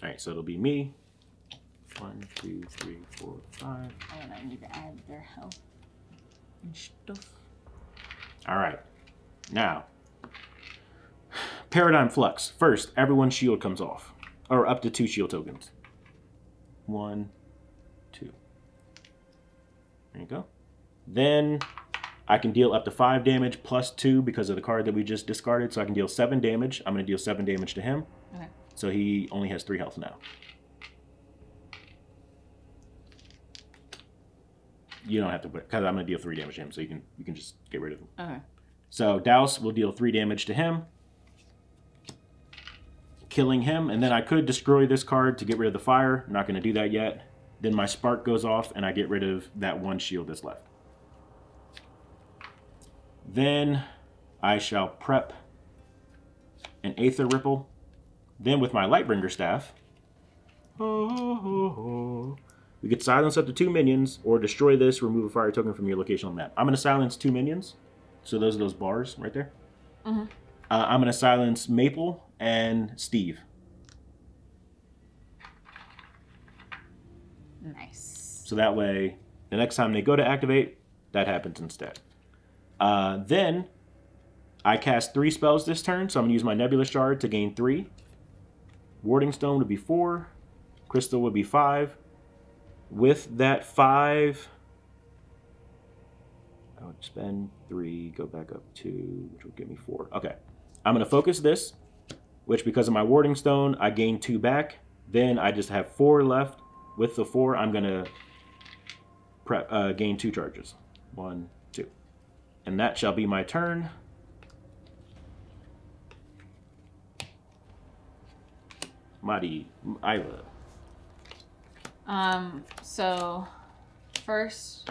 Alright, so it'll be me. 1, 2, 3, 4, 5. Oh, and I need to add their health and stuff. Alright. Now. Paradigm Flux. First, everyone's shield comes off. Or up to 2 shield tokens. 1, 2. There you go. Then I can deal up to 5 damage plus 2 because of the card that we just discarded. So I can deal 7 damage. I'm going to deal 7 damage to him. Okay. So he only has 3 health now. You don't have to put, because I'm going to deal 3 damage to him, so you can just get rid of him. Okay. So Douse will deal 3 damage to him, killing him, and then I could destroy this card to get rid of the fire. I'm not going to do that yet. Then my spark goes off, and I get rid of that 1 shield that's left. Then I shall prep an Aether Ripple. Then with my Lightbringer Staff, we could silence up to 2 minions, or destroy this, remove a fire token from your location on the map. I'm going to silence 2 minions. So those are those bars right there. Mm-hmm. I'm going to silence Maple and Steve. Nice. So that way, the next time they go to activate, that happens instead. Then, I cast 3 spells this turn, so I'm going to use my Nebula Shard to gain 3. Warding Stone would be 4. Crystal would be 5. With that 5, I would spend 3, go back up 2, which would give me 4. Okay. I'm going to focus this, which because of my Warding Stone, I gain 2 back. Then I just have 4 left. With the 4, I'm going to gain 2 charges. 1, 2. And that shall be my turn. Madi, Isla. So first,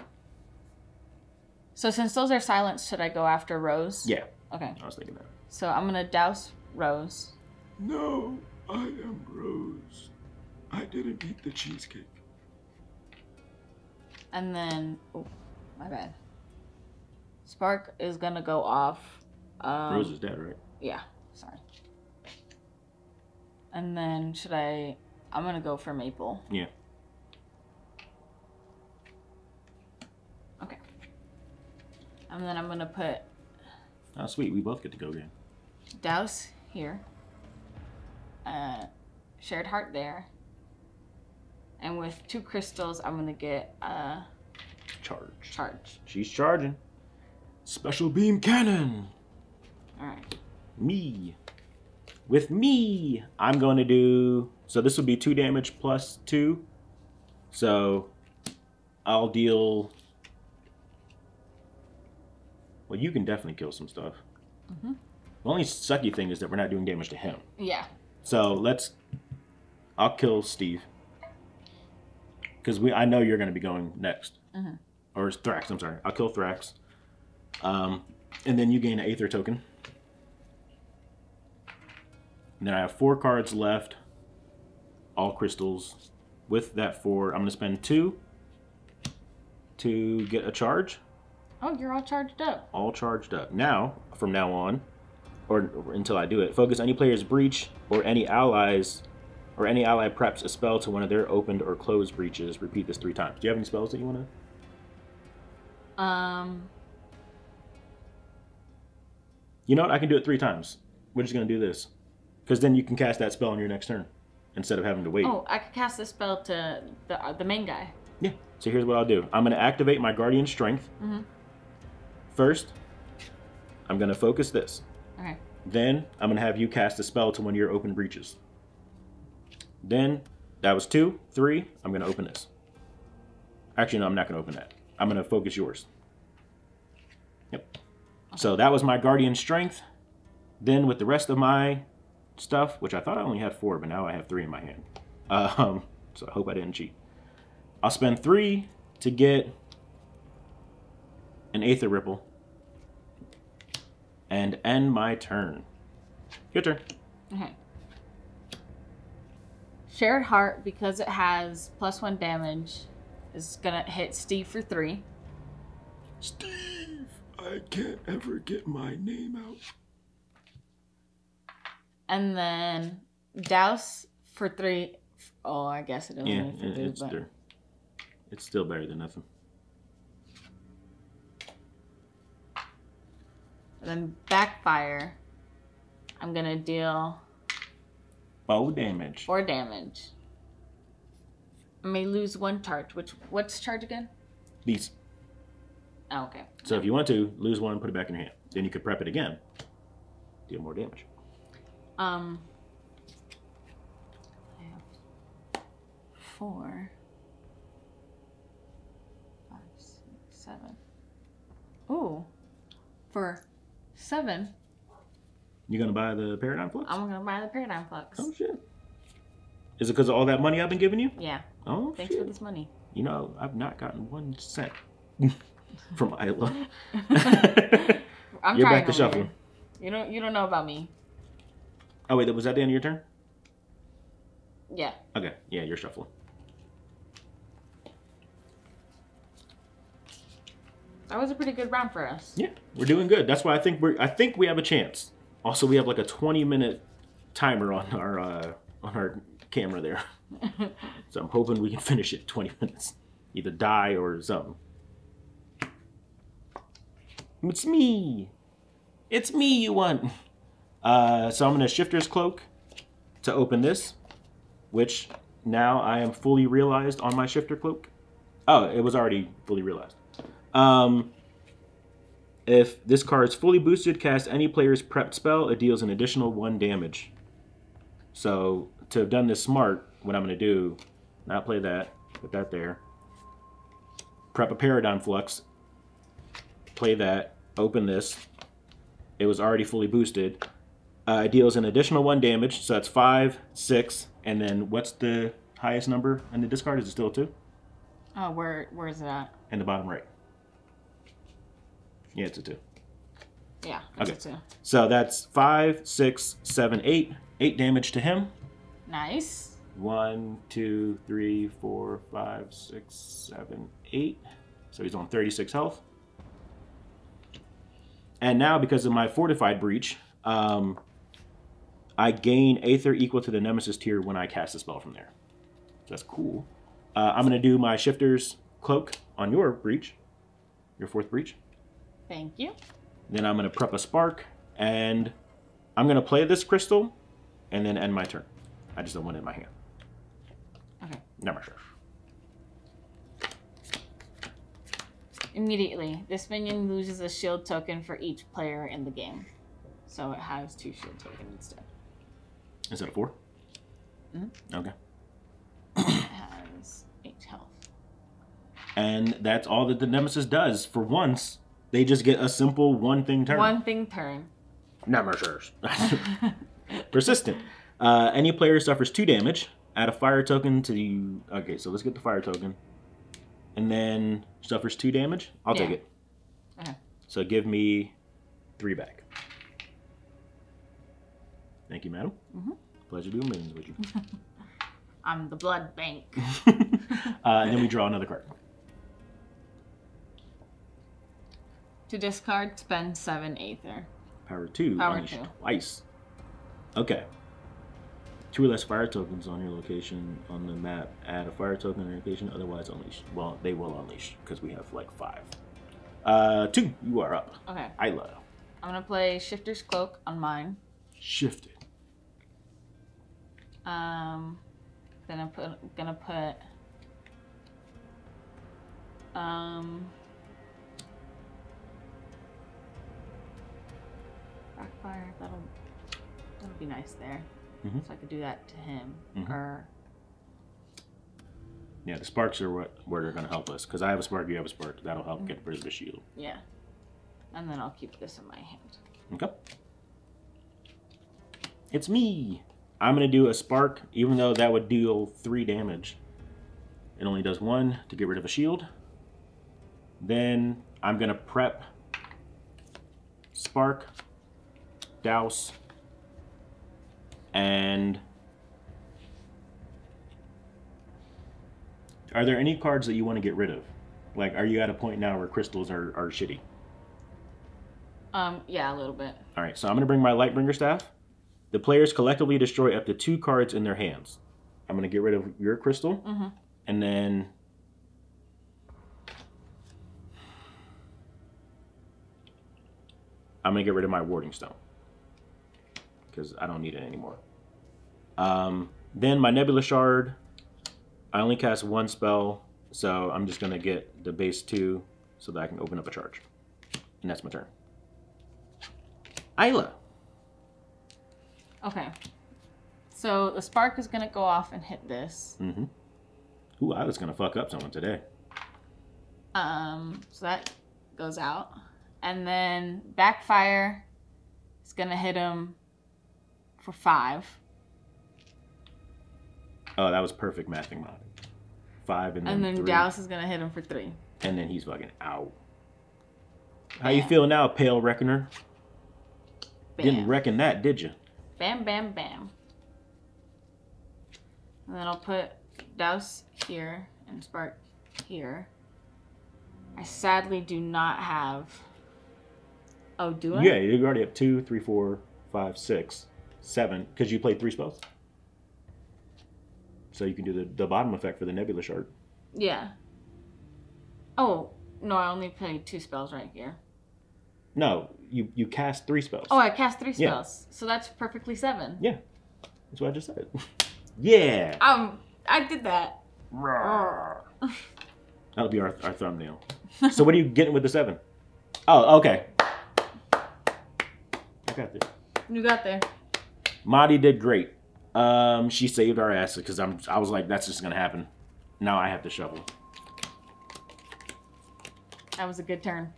so since those are silenced, should I go after Rose? Yeah. Okay. I was thinking that. So I'm gonna douse Rose. No, I am Rose. I didn't eat the cheesecake. And then, oh, my bad. Spark is gonna go off. Rose is dead, right? Yeah, sorry. And then I'm gonna go for Maple. Yeah. Okay. And then I'm gonna put Oh, sweet. We both get to go again. Douse here. Shared Heart there. And with 2 crystals, I'm gonna get charge. She's charging. Special Beam Cannon. Alright. Me. With me, I'm going to do... So this would be 2 damage plus 2. So I'll deal... Well, you can definitely kill some stuff. Mm-hmm. The only sucky thing is that we're not doing damage to him. Yeah. So I'll kill Steve. Because I know you're going to be going next. Mm-hmm. Or Thrax, I'm sorry. I'll kill Thrax. And then you gain an Aether token. And then I have 4 cards left. All crystals. With that 4, I'm going to spend 2 to get a charge. Oh, you're all charged up. All charged up. Now, from now on, or until I do it, focus any player's breach or any allies, or any ally preps a spell to one of their opened or closed breaches. Repeat this 3 times. Do you have any spells that you want to? You know what? I can do it 3 times. We're just going to do this. Because then you can cast that spell on your next turn. Instead of having to wait. Oh, I could cast this spell to the main guy. Yeah. So here's what I'll do. I'm going to activate my Guardian Strength. Mm-hmm. First, I'm going to focus this. Okay. Then, I'm going to have you cast a spell to one of your open breaches. Then that was 2, 3. I'm gonna open this. Actually, no, I'm not gonna open that. I'm gonna focus yours. Yep. So that was my Guardian Strength. Then with the rest of my stuff, which I thought I only had 4, but now I have 3 in my hand. So I hope I didn't cheat. I'll spend 3 to get an Aether Ripple and end my turn. Your turn. Okay. Shared Heart, because it has +1 damage, is gonna hit Steve for 3. Steve, I can't ever get my name out. And then Douse for 3. Oh, I guess it doesn't. Yeah, for 3, but... it's still better than nothing. And then Backfire, I'm gonna deal 4 damage. 4 damage. I may lose 1 charge. What's charge again? These. Oh, okay. So if you want to, lose 1, put it back in your hand. Then you could prep it again. Deal more damage. I have 4, 5, 6, 7. Ooh, for 7. You gonna buy the Paradigm Flux? I'm gonna buy the Paradigm Flux. Oh shit. Is it because of all that money I've been giving you? Yeah. Oh Thanks shit. for this money. You know, I've not gotten 1 cent from Isla. I'm You're trying back to shuffle. Here. You don't know about me. Oh wait, was that the end of your turn? Yeah. Okay, yeah, you're shuffling. That was a pretty good round for us. Yeah, we're doing good. That's why I think we have a chance. Also, we have like a 20-minute timer on our camera there. So I'm hoping we can finish it in 20 minutes. Either die or something. It's me. It's me you want. So I'm gonna Shifter's Cloak to open this, which now I am fully realized on my Shifter Cloak. Oh, it was already fully realized. If this card is fully boosted, cast any player's prepped spell, it deals an additional 1 damage. So to have done this smart, what I'm going to do, not play that, put that there, prep a Paradigm Flux, play that, open this. It was already fully boosted. It deals an additional 1 damage, so that's 5, 6, and then what's the highest number in the discard? Is it still a 2? Oh, where is it at? In the bottom right. Yeah, it's a 2. Yeah, it's Okay. a 2. So that's 5, 6, 7, 8. 8 damage to him. Nice. 1, 2, 3, 4, 5, 6, 7, 8. So he's on 36 health. And now, because of my Fortified Breach, I gain Aether equal to the Nemesis tier when I cast a spell from there. So that's cool. I'm going to do my Shifter's Cloak on your breach. Your 4th breach. Thank you. Then I'm going to prep a Spark, and I'm going to play this crystal, and then end my turn. I just don't want it in my hand. Okay. Never sure. Immediately, this minion loses a shield token for each player in the game. So it has 2 shield tokens instead. Is that a 4? Mm-hmm. Okay. It has 8 health. And that's all that the Nemesis does. For once, they just get a simple 1-thing turn. 1-thing turn. Never sure. Persistent. Any player suffers 2 damage. Add a fire token to the... Okay, so let's get the fire token. And then suffers 2 damage. I'll take it. Okay. So give me 3 back. Thank you, madam. Mm-hmm. Pleasure doing business with you. I'm the blood bank. And then we draw another card. To discard, spend 7 Aether. Power 2. Power Unleash 2. Twice. Okay. 2 or less fire tokens on your location on the map. Add a fire token on your location, otherwise unleash. Well, they will unleash because we have like 5. 2, you are up. Okay. Isla. I'm gonna play Shifter's Cloak on mine. Shifted. Then I'm gonna put Backfire. That'll be nice there. So I could do that to him. Or yeah, the sparks are what are going to help us. Because I have a spark, you have a spark. That'll help get rid of the shield. yeah. And then I'll keep this in my hand. Okay. It's me. I'm going to do a spark, even though that would deal 3 damage. It only does 1 to get rid of a shield. Then I'm going to prep, spark, douse, and are there any cards that you want to get rid of? Like, are you at a point now where crystals are shitty? Yeah, a little bit. All right, so I'm going to bring my Lightbringer Staff. The players collectively destroy up to 2 cards in their hands. I'm going to get rid of your crystal, and then I'm going to get rid of my Warding Stone because I don't need it anymore. Then my Nebula Shard, I only cast 1 spell, so I'm just going to get the base 2 so that I can open up a charge. And that's my turn. Isla. Okay. So the spark is going to go off and hit this. Ooh, Isla's going to fuck up someone today. So that goes out. And then backfire is going to hit him for 5. Oh, that was perfect mathing mod. 5 and then And then 3. Dallas is going to hit him for 3. And then he's fucking out. How you feel now, Pale Reckoner? Bam. Didn't reckon that, did you? Bam, bam, bam. And then I'll put Douse here and Spark here. I sadly do not have... Oh, do I? Yeah, you already have 2, 3, 4, 5, 6, 7, because you played 3 spells. So you can do the bottom effect for the Nebula Shard. Yeah. Oh, no, I only played 2 spells right here. No, you cast 3 spells. Oh, I cast 3 Yeah. spells. So that's perfectly 7. Yeah, that's what I just said. Yeah. I did that. That'll be our thumbnail. So what are you getting with the 7? Oh, okay. I got this. You got there. Madi did great. She saved our asses because I was like, that's just gonna happen. Now I have to shovel. That was a good turn.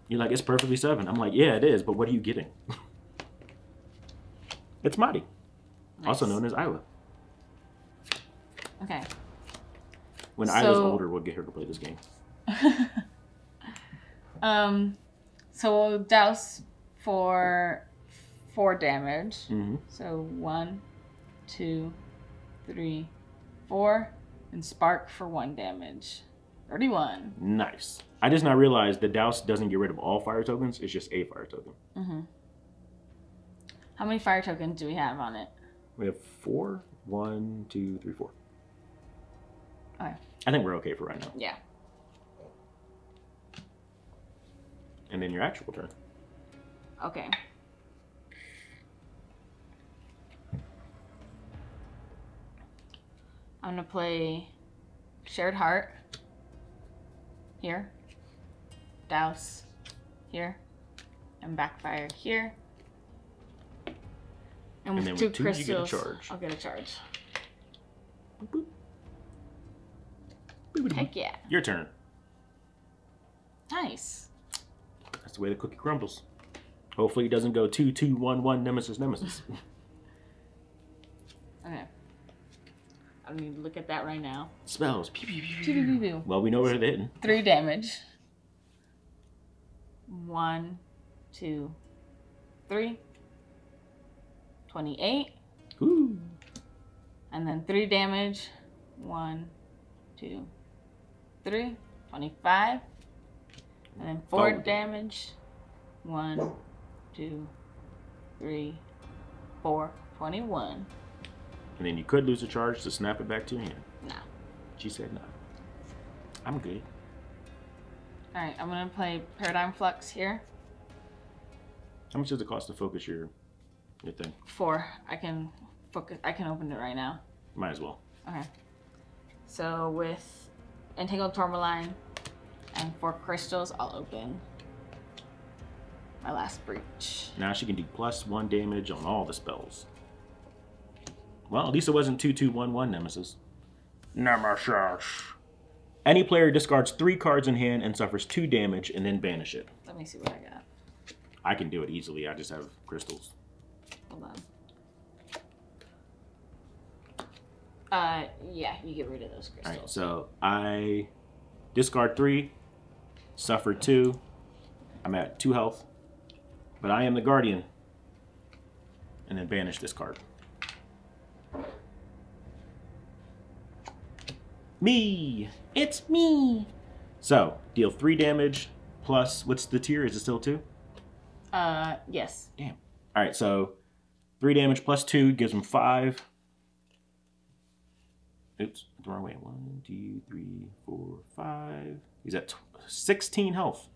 You're like, it's perfectly 7. I'm like, yeah, it is, but what are you getting? It's Madi, also known as Isla. Okay. When Isla's older, we'll get her to play this game. So we'll douse for 4 damage. So 1, 2, 3, 4, and spark for 1 damage. 31. Nice. I just now realized the douse doesn't get rid of all fire tokens. It's just a fire token. How many fire tokens do we have on it? We have 4. 1, 2, 3, 4. Okay. I think we're okay for right now. Yeah. And then your actual turn. Okay. I'm gonna play Shared Heart here, Douse here, and Backfire here. And with then 2 with 2, crystals, you get a charge. I'll get a charge. Boop, boop. Heck yeah. Your turn. Nice. That's the way the cookie crumbles. Hopefully it doesn't go 2, 2, 1, 1, nemesis, nemesis. Okay. I don't need to look at that right now. Spells. Pew, pew, pew, pew. Pew, pew, pew. Well, we know where they're hitting. 3 damage. 1, 2, 3. 28. Ooh. And then 3 damage. 1, 2, 3. 25. And then 4 damage. 1, 2, 3, 4. 21. And then you could lose a charge to snap it back to your hand. Nah. She said no. I'm good. Alright, I'm gonna play Paradigm Flux here. How much does it cost to focus your thing? 4. I can open it right now. Might as well. Okay. So with Entangled Tourmaline and 4 crystals, I'll open my last breach. Now she can do +1 damage on all the spells. Well, at least it wasn't 2/2/1/1 Nemesis. Nemesis. Any player discards 3 cards in hand and suffers 2 damage and then banish it. Let me see what I got. I can do it easily. I just have crystals. Hold on. Yeah, you get rid of those crystals. All right, so I discard 3, suffer 2. I'm at 2 health, but I am the guardian. And then banish this card. Me! It's me! So, deal 3 damage plus, what's the tier? Is it still 2? Yes. Damn. Alright, so 3 damage plus 2 gives him 5. Oops, the wrong way. 1, 2, 3, 4, 5. He's at 16 health.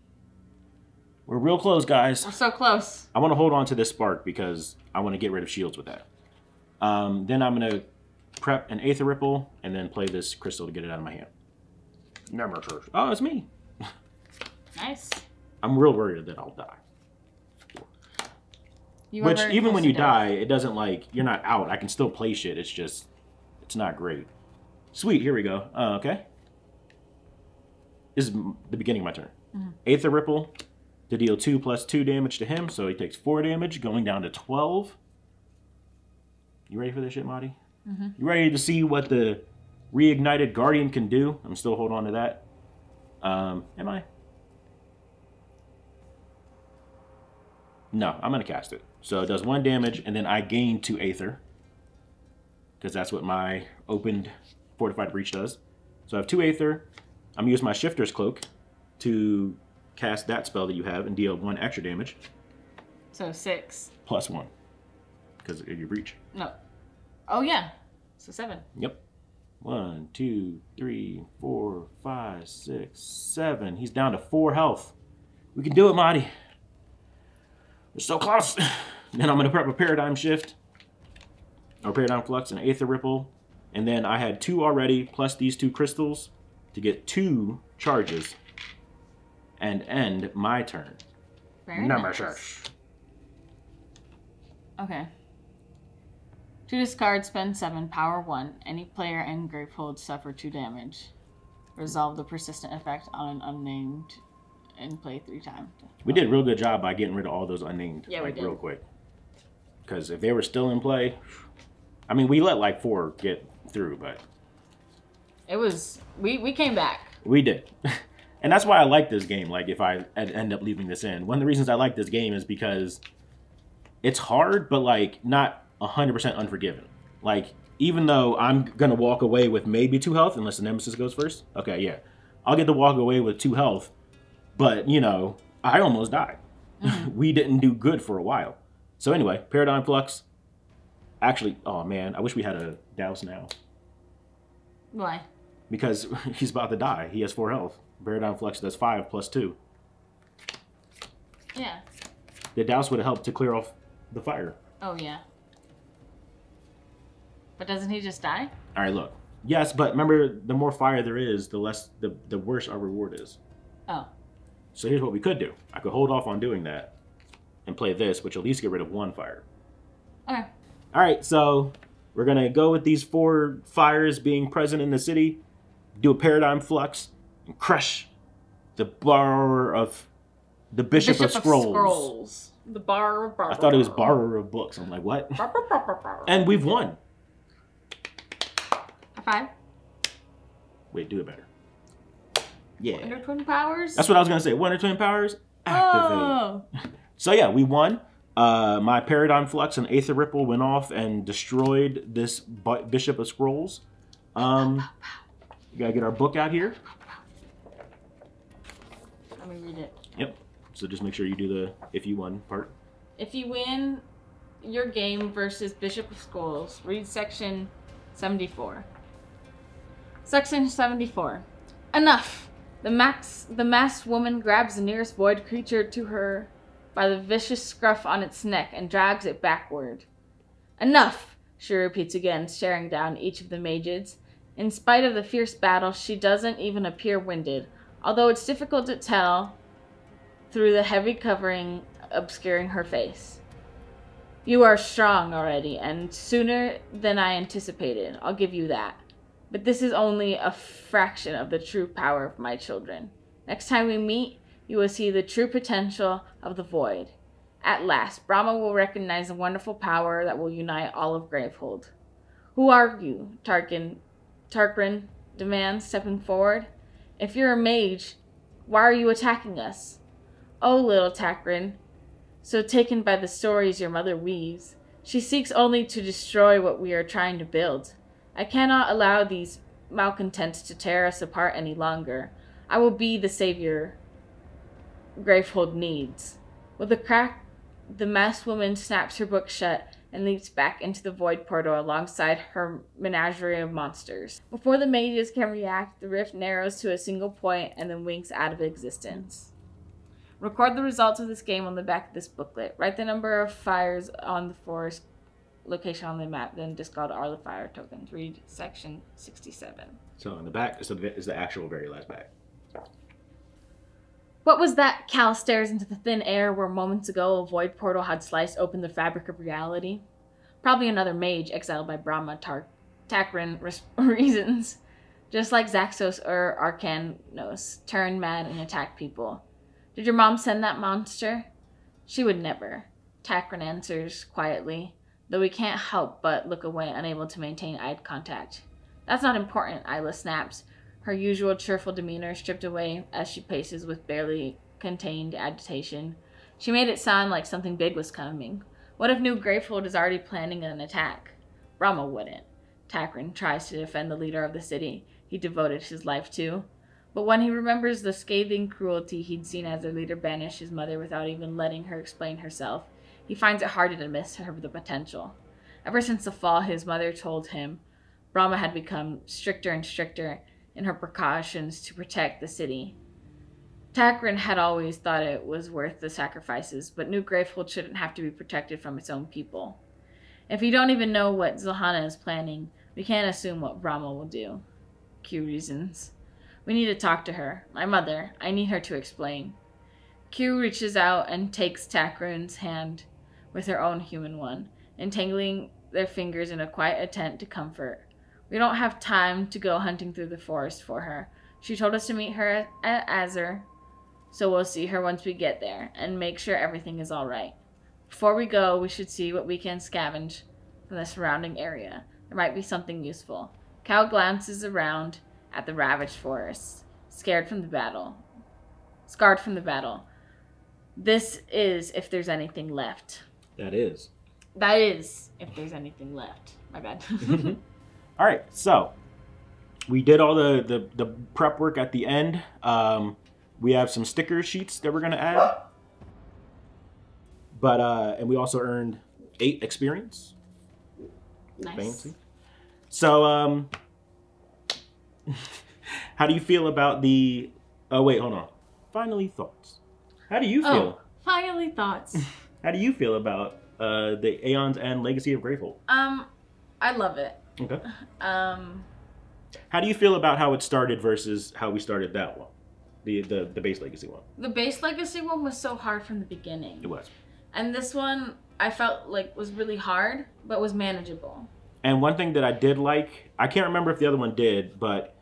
We're real close, guys. We're so close. I want to hold on to this spark because I want to get rid of shields with that. Then I'm going to prep an Aether Ripple and then play this crystal to get it out of my hand. Nemesis. Oh, it's me. Nice. I'm real worried that I'll die. Which, even when you die, it doesn't like, you're not out. I can still play shit. It's just, it's not great. Sweet, here we go. Okay. This is the beginning of my turn. Aether Ripple to deal 2 plus 2 damage to him, so he takes 4 damage, going down to 12. You ready for this shit, Marty? You ready to see what the reignited Guardian can do? I'm still holding on to that. Am I? No, I'm going to cast it. So it does 1 damage, and then I gain 2 Aether. Because that's what my opened Fortified Breach does. So I have 2 Aether. I'm going to use my Shifter's Cloak to cast that spell that you have and deal 1 extra damage. So 6. Plus 1. Because of your breach. No. Oh, yeah. So 7. Yep. 1, 2, 3, 4, 5, 6, 7. He's down to 4 health. We can do it, Marty. We're so close. Then I'm going to prep a Paradigm Shift. Or Paradigm Flux and Aether Ripple. And then I had 2 already, plus these 2 crystals, to get 2 charges. And end my turn. Very nice. Okay. To discard, spend 7, power 1. Any player and Gravehold suffer 2 damage. Resolve the persistent effect on an unnamed and play 3 times. We did a real good job by getting rid of all those unnamed, yeah, like, we did. real quick. Because if they were still in play, I mean, we let like 4 get through, but it was, we came back. We did. And that's why I like this game. Like, if I end up leaving this in, one of the reasons I like this game is because it's hard, but like not 100% unforgiving. Like, even though I'm gonna walk away with maybe 2 health, unless the Nemesis goes first. Okay, yeah, I'll get to walk away with 2 health, but you know, I almost died. We didn't do good for a while. So anyway, Paradigm Flux. Actually, oh man, I wish we had a douse now. Why? Because he's about to die. He has 4 health. Paradigm Flux does 5 plus 2. Yeah. The douse would have helped to clear off the fire. Oh, yeah. But doesn't he just die? All right, look. Yes, but remember, the more fire there is, the worse our reward is. Oh. So here's what we could do. I could hold off on doing that and play this, which will at least get rid of 1 fire. Okay. All right, so we're going to go with these 4 fires being present in the city, do a Paradigm Flux, and crush the borrower of the Bishop of Scrolls. The bar. I thought it was borrower of books. I'm like, what? And we've won. High 5. Wait, do it better. Yeah. Wonder Twin Powers? That's what I was going to say. Wonder Twin Powers, activate. Oh. So yeah, we won. My Paradigm Flux and Aether Ripple went off and destroyed this Bishop of Scrolls. We gotta get our book out here. Let me read it. Yep. So just make sure you do the if you won part. If you win your game versus Bishop of Scrolls, read section 74. Section 74. Enough! The masked woman grabs the nearest void creature to her by the vicious scruff on its neck and drags it backward. Enough! She repeats again, staring down each of the mages. In spite of the fierce battle, she doesn't even appear winded, although it's difficult to tell through the heavy covering obscuring her face. You are strong already, and sooner than I anticipated. I'll give you that. But this is only a fraction of the true power of my children. Next time we meet, you will see the true potential of the void. At last, Brahma will recognize the wonderful power that will unite all of Gravehold. Who are you? Tarquin demands, stepping forward. If you're a mage, why are you attacking us? Oh, little Tarquin, so taken by the stories your mother weaves. She seeks only to destroy what we are trying to build. I cannot allow these malcontents to tear us apart any longer. I will be the savior Gravehold needs. With a crack, the masked woman snaps her book shut and leaps back into the void portal alongside her menagerie of monsters. Before the mages can react, the rift narrows to a single point and then winks out of existence. Record the results of this game on the back of this booklet. Write the number of fires on the forest location on the map, then discard all the fire tokens. Read section 67. So in the back is the actual very last back. What was that? Cal stares into the thin air where moments ago a void portal had sliced open the fabric of reality. Probably another mage exiled by Brahma Tarquin reasons. Just like Zaxos or Arcanos turned mad and attacked people. Did your mom send that monster? She would never. Tarquin answers quietly, though we can't help but look away, unable to maintain eye contact. That's not important, Isla snaps, her usual cheerful demeanor stripped away as she paces with barely contained agitation. She made it sound like something big was coming. What if New Gravehold is already planning an attack? Brahma wouldn't. Tarquin tries to defend the leader of the city he devoted his life to. But when he remembers the scathing cruelty he'd seen as their leader banish his mother without even letting her explain herself, he finds it hard to dismiss her the potential. Ever since the fall his mother told him, Brahma had become stricter and stricter in her precautions to protect the city. Tarquin had always thought it was worth the sacrifices, but New Gravehold shouldn't have to be protected from its own people. If you don't even know what Zilhana is planning, we can't assume what Brahma will do. Q reasons. We need to talk to her. My mother. I need her to explain. Q reaches out and takes Tarquin's hand with her own human one, entangling their fingers in a quiet attempt to comfort. We don't have time to go hunting through the forest for her. She told us to meet her at Azur, so we'll see her once we get there and make sure everything is all right. Before we go, we should see what we can scavenge from the surrounding area. There might be something useful. Cal glances around at the ravaged forest, scarred from the battle. This is if there's anything left. That is if there's anything left. My bad. All right, so we did all the prep work at the end. We have some sticker sheets that we're gonna add, but and we also earned 8 experience. Nice. Fancy. So how do you feel about the? Oh wait, hold on. Finally, thoughts. How do you feel? Oh, finally thoughts. How do you feel about the Aeons and Legacy of Gravehold? I love it. Okay. How do you feel about how it started versus how we started that one? The base Legacy one. The base Legacy one was so hard from the beginning. It was. And this one I felt like was really hard, but was manageable. And one thing that I did like, I can't remember if the other one did, but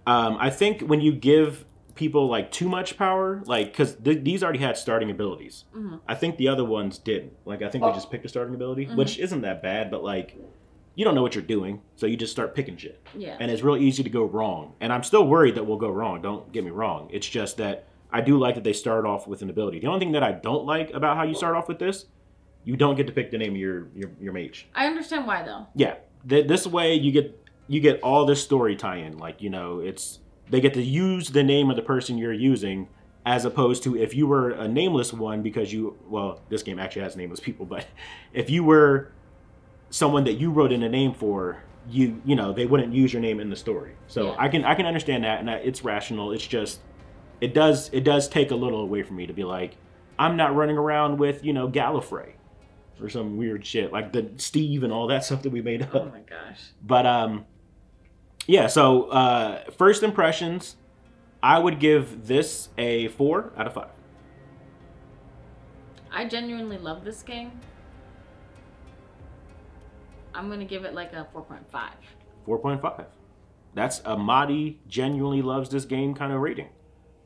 I think when you give people like too much power, like because these already had starting abilities. Mm-hmm. I think the other ones didn't. Like I think they just picked a starting ability, which isn't that bad, but like you don't know what you're doing, so you just start picking shit. Yeah. And it's real easy to go wrong. And I'm still worried that we'll go wrong. Don't get me wrong. It's just that I do like that they start off with an ability. The only thing that I don't like about how you start off with this, you don't get to pick the name of your mage. I understand why though. Yeah. This way you get all this story tie-in. Like, you know, they get to use the name of the person you're using, as opposed to if you were a nameless one because this game actually has nameless people, but if you were someone that you wrote in a name for, you know, they wouldn't use your name in the story. So yeah. I can understand that, and it's rational. It's just it does take a little away from me to be like, I'm not running around with, you know, Gallifrey or some weird shit like the Steve and all that stuff that we made up. Oh my gosh. But yeah, so first impressions, I would give this a 4 out of 5. I genuinely love this game. I'm gonna give it like a 4.5. 4.5. That's a Madi genuinely loves this game kind of rating.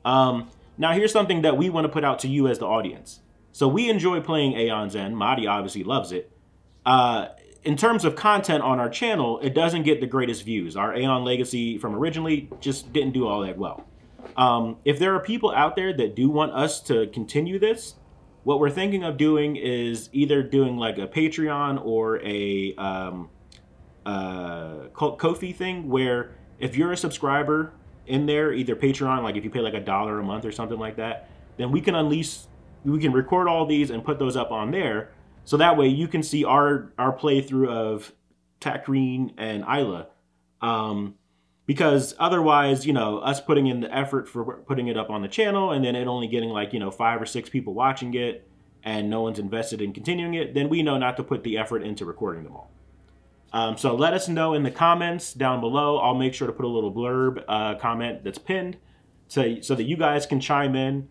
Now here's something that we want to put out to you as the audience. So we enjoy playing Aeon's End. Madi obviously loves it. In terms of content on our channel, it doesn't get the greatest views. Our Aeon Legacy from originally just didn't do all that well. If there are people out there that do want us to continue this, what we're thinking of doing is either doing like a Patreon or a Ko-fi thing, where if you're a subscriber in there, either Patreon, like if you pay like $1 a month or something like that, then we can record all these and put those up on there. So that way you can see our playthrough of Takreen and Isla. Because otherwise, you know, us putting in the effort for putting it up on the channel and then it only getting like, you know, 5 or 6 people watching it and no one's invested in continuing it, then we know not to put the effort into recording them all. So let us know in the comments down below. I'll make sure to put a little blurb comment that's pinned so that you guys can chime in.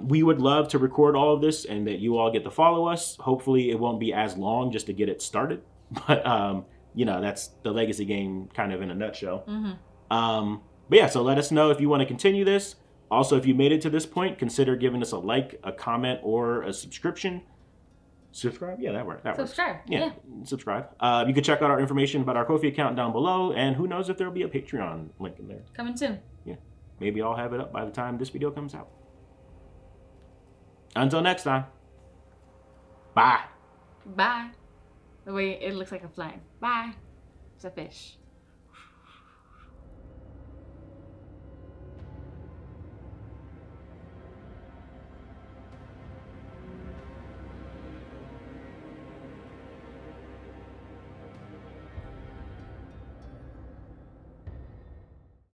We would love to record all of this and that you all get to follow us. Hopefully it won't be as long just to get it started. But, you know, that's the Legacy game kind of in a nutshell. But yeah, so let us know if you want to continue this. Also, if you made it to this point, consider giving us a like, a comment, or a subscription. Subscribe? Yeah, that works. Subscribe. Yeah, subscribe. You can check out our information about our Ko-fi account down below, and who knows if there'll be a Patreon link in there. Coming soon. Yeah, maybe I'll have it up by the time this video comes out. Until next time. Bye. Bye. The way it looks like a flag. Bye. It's a fish.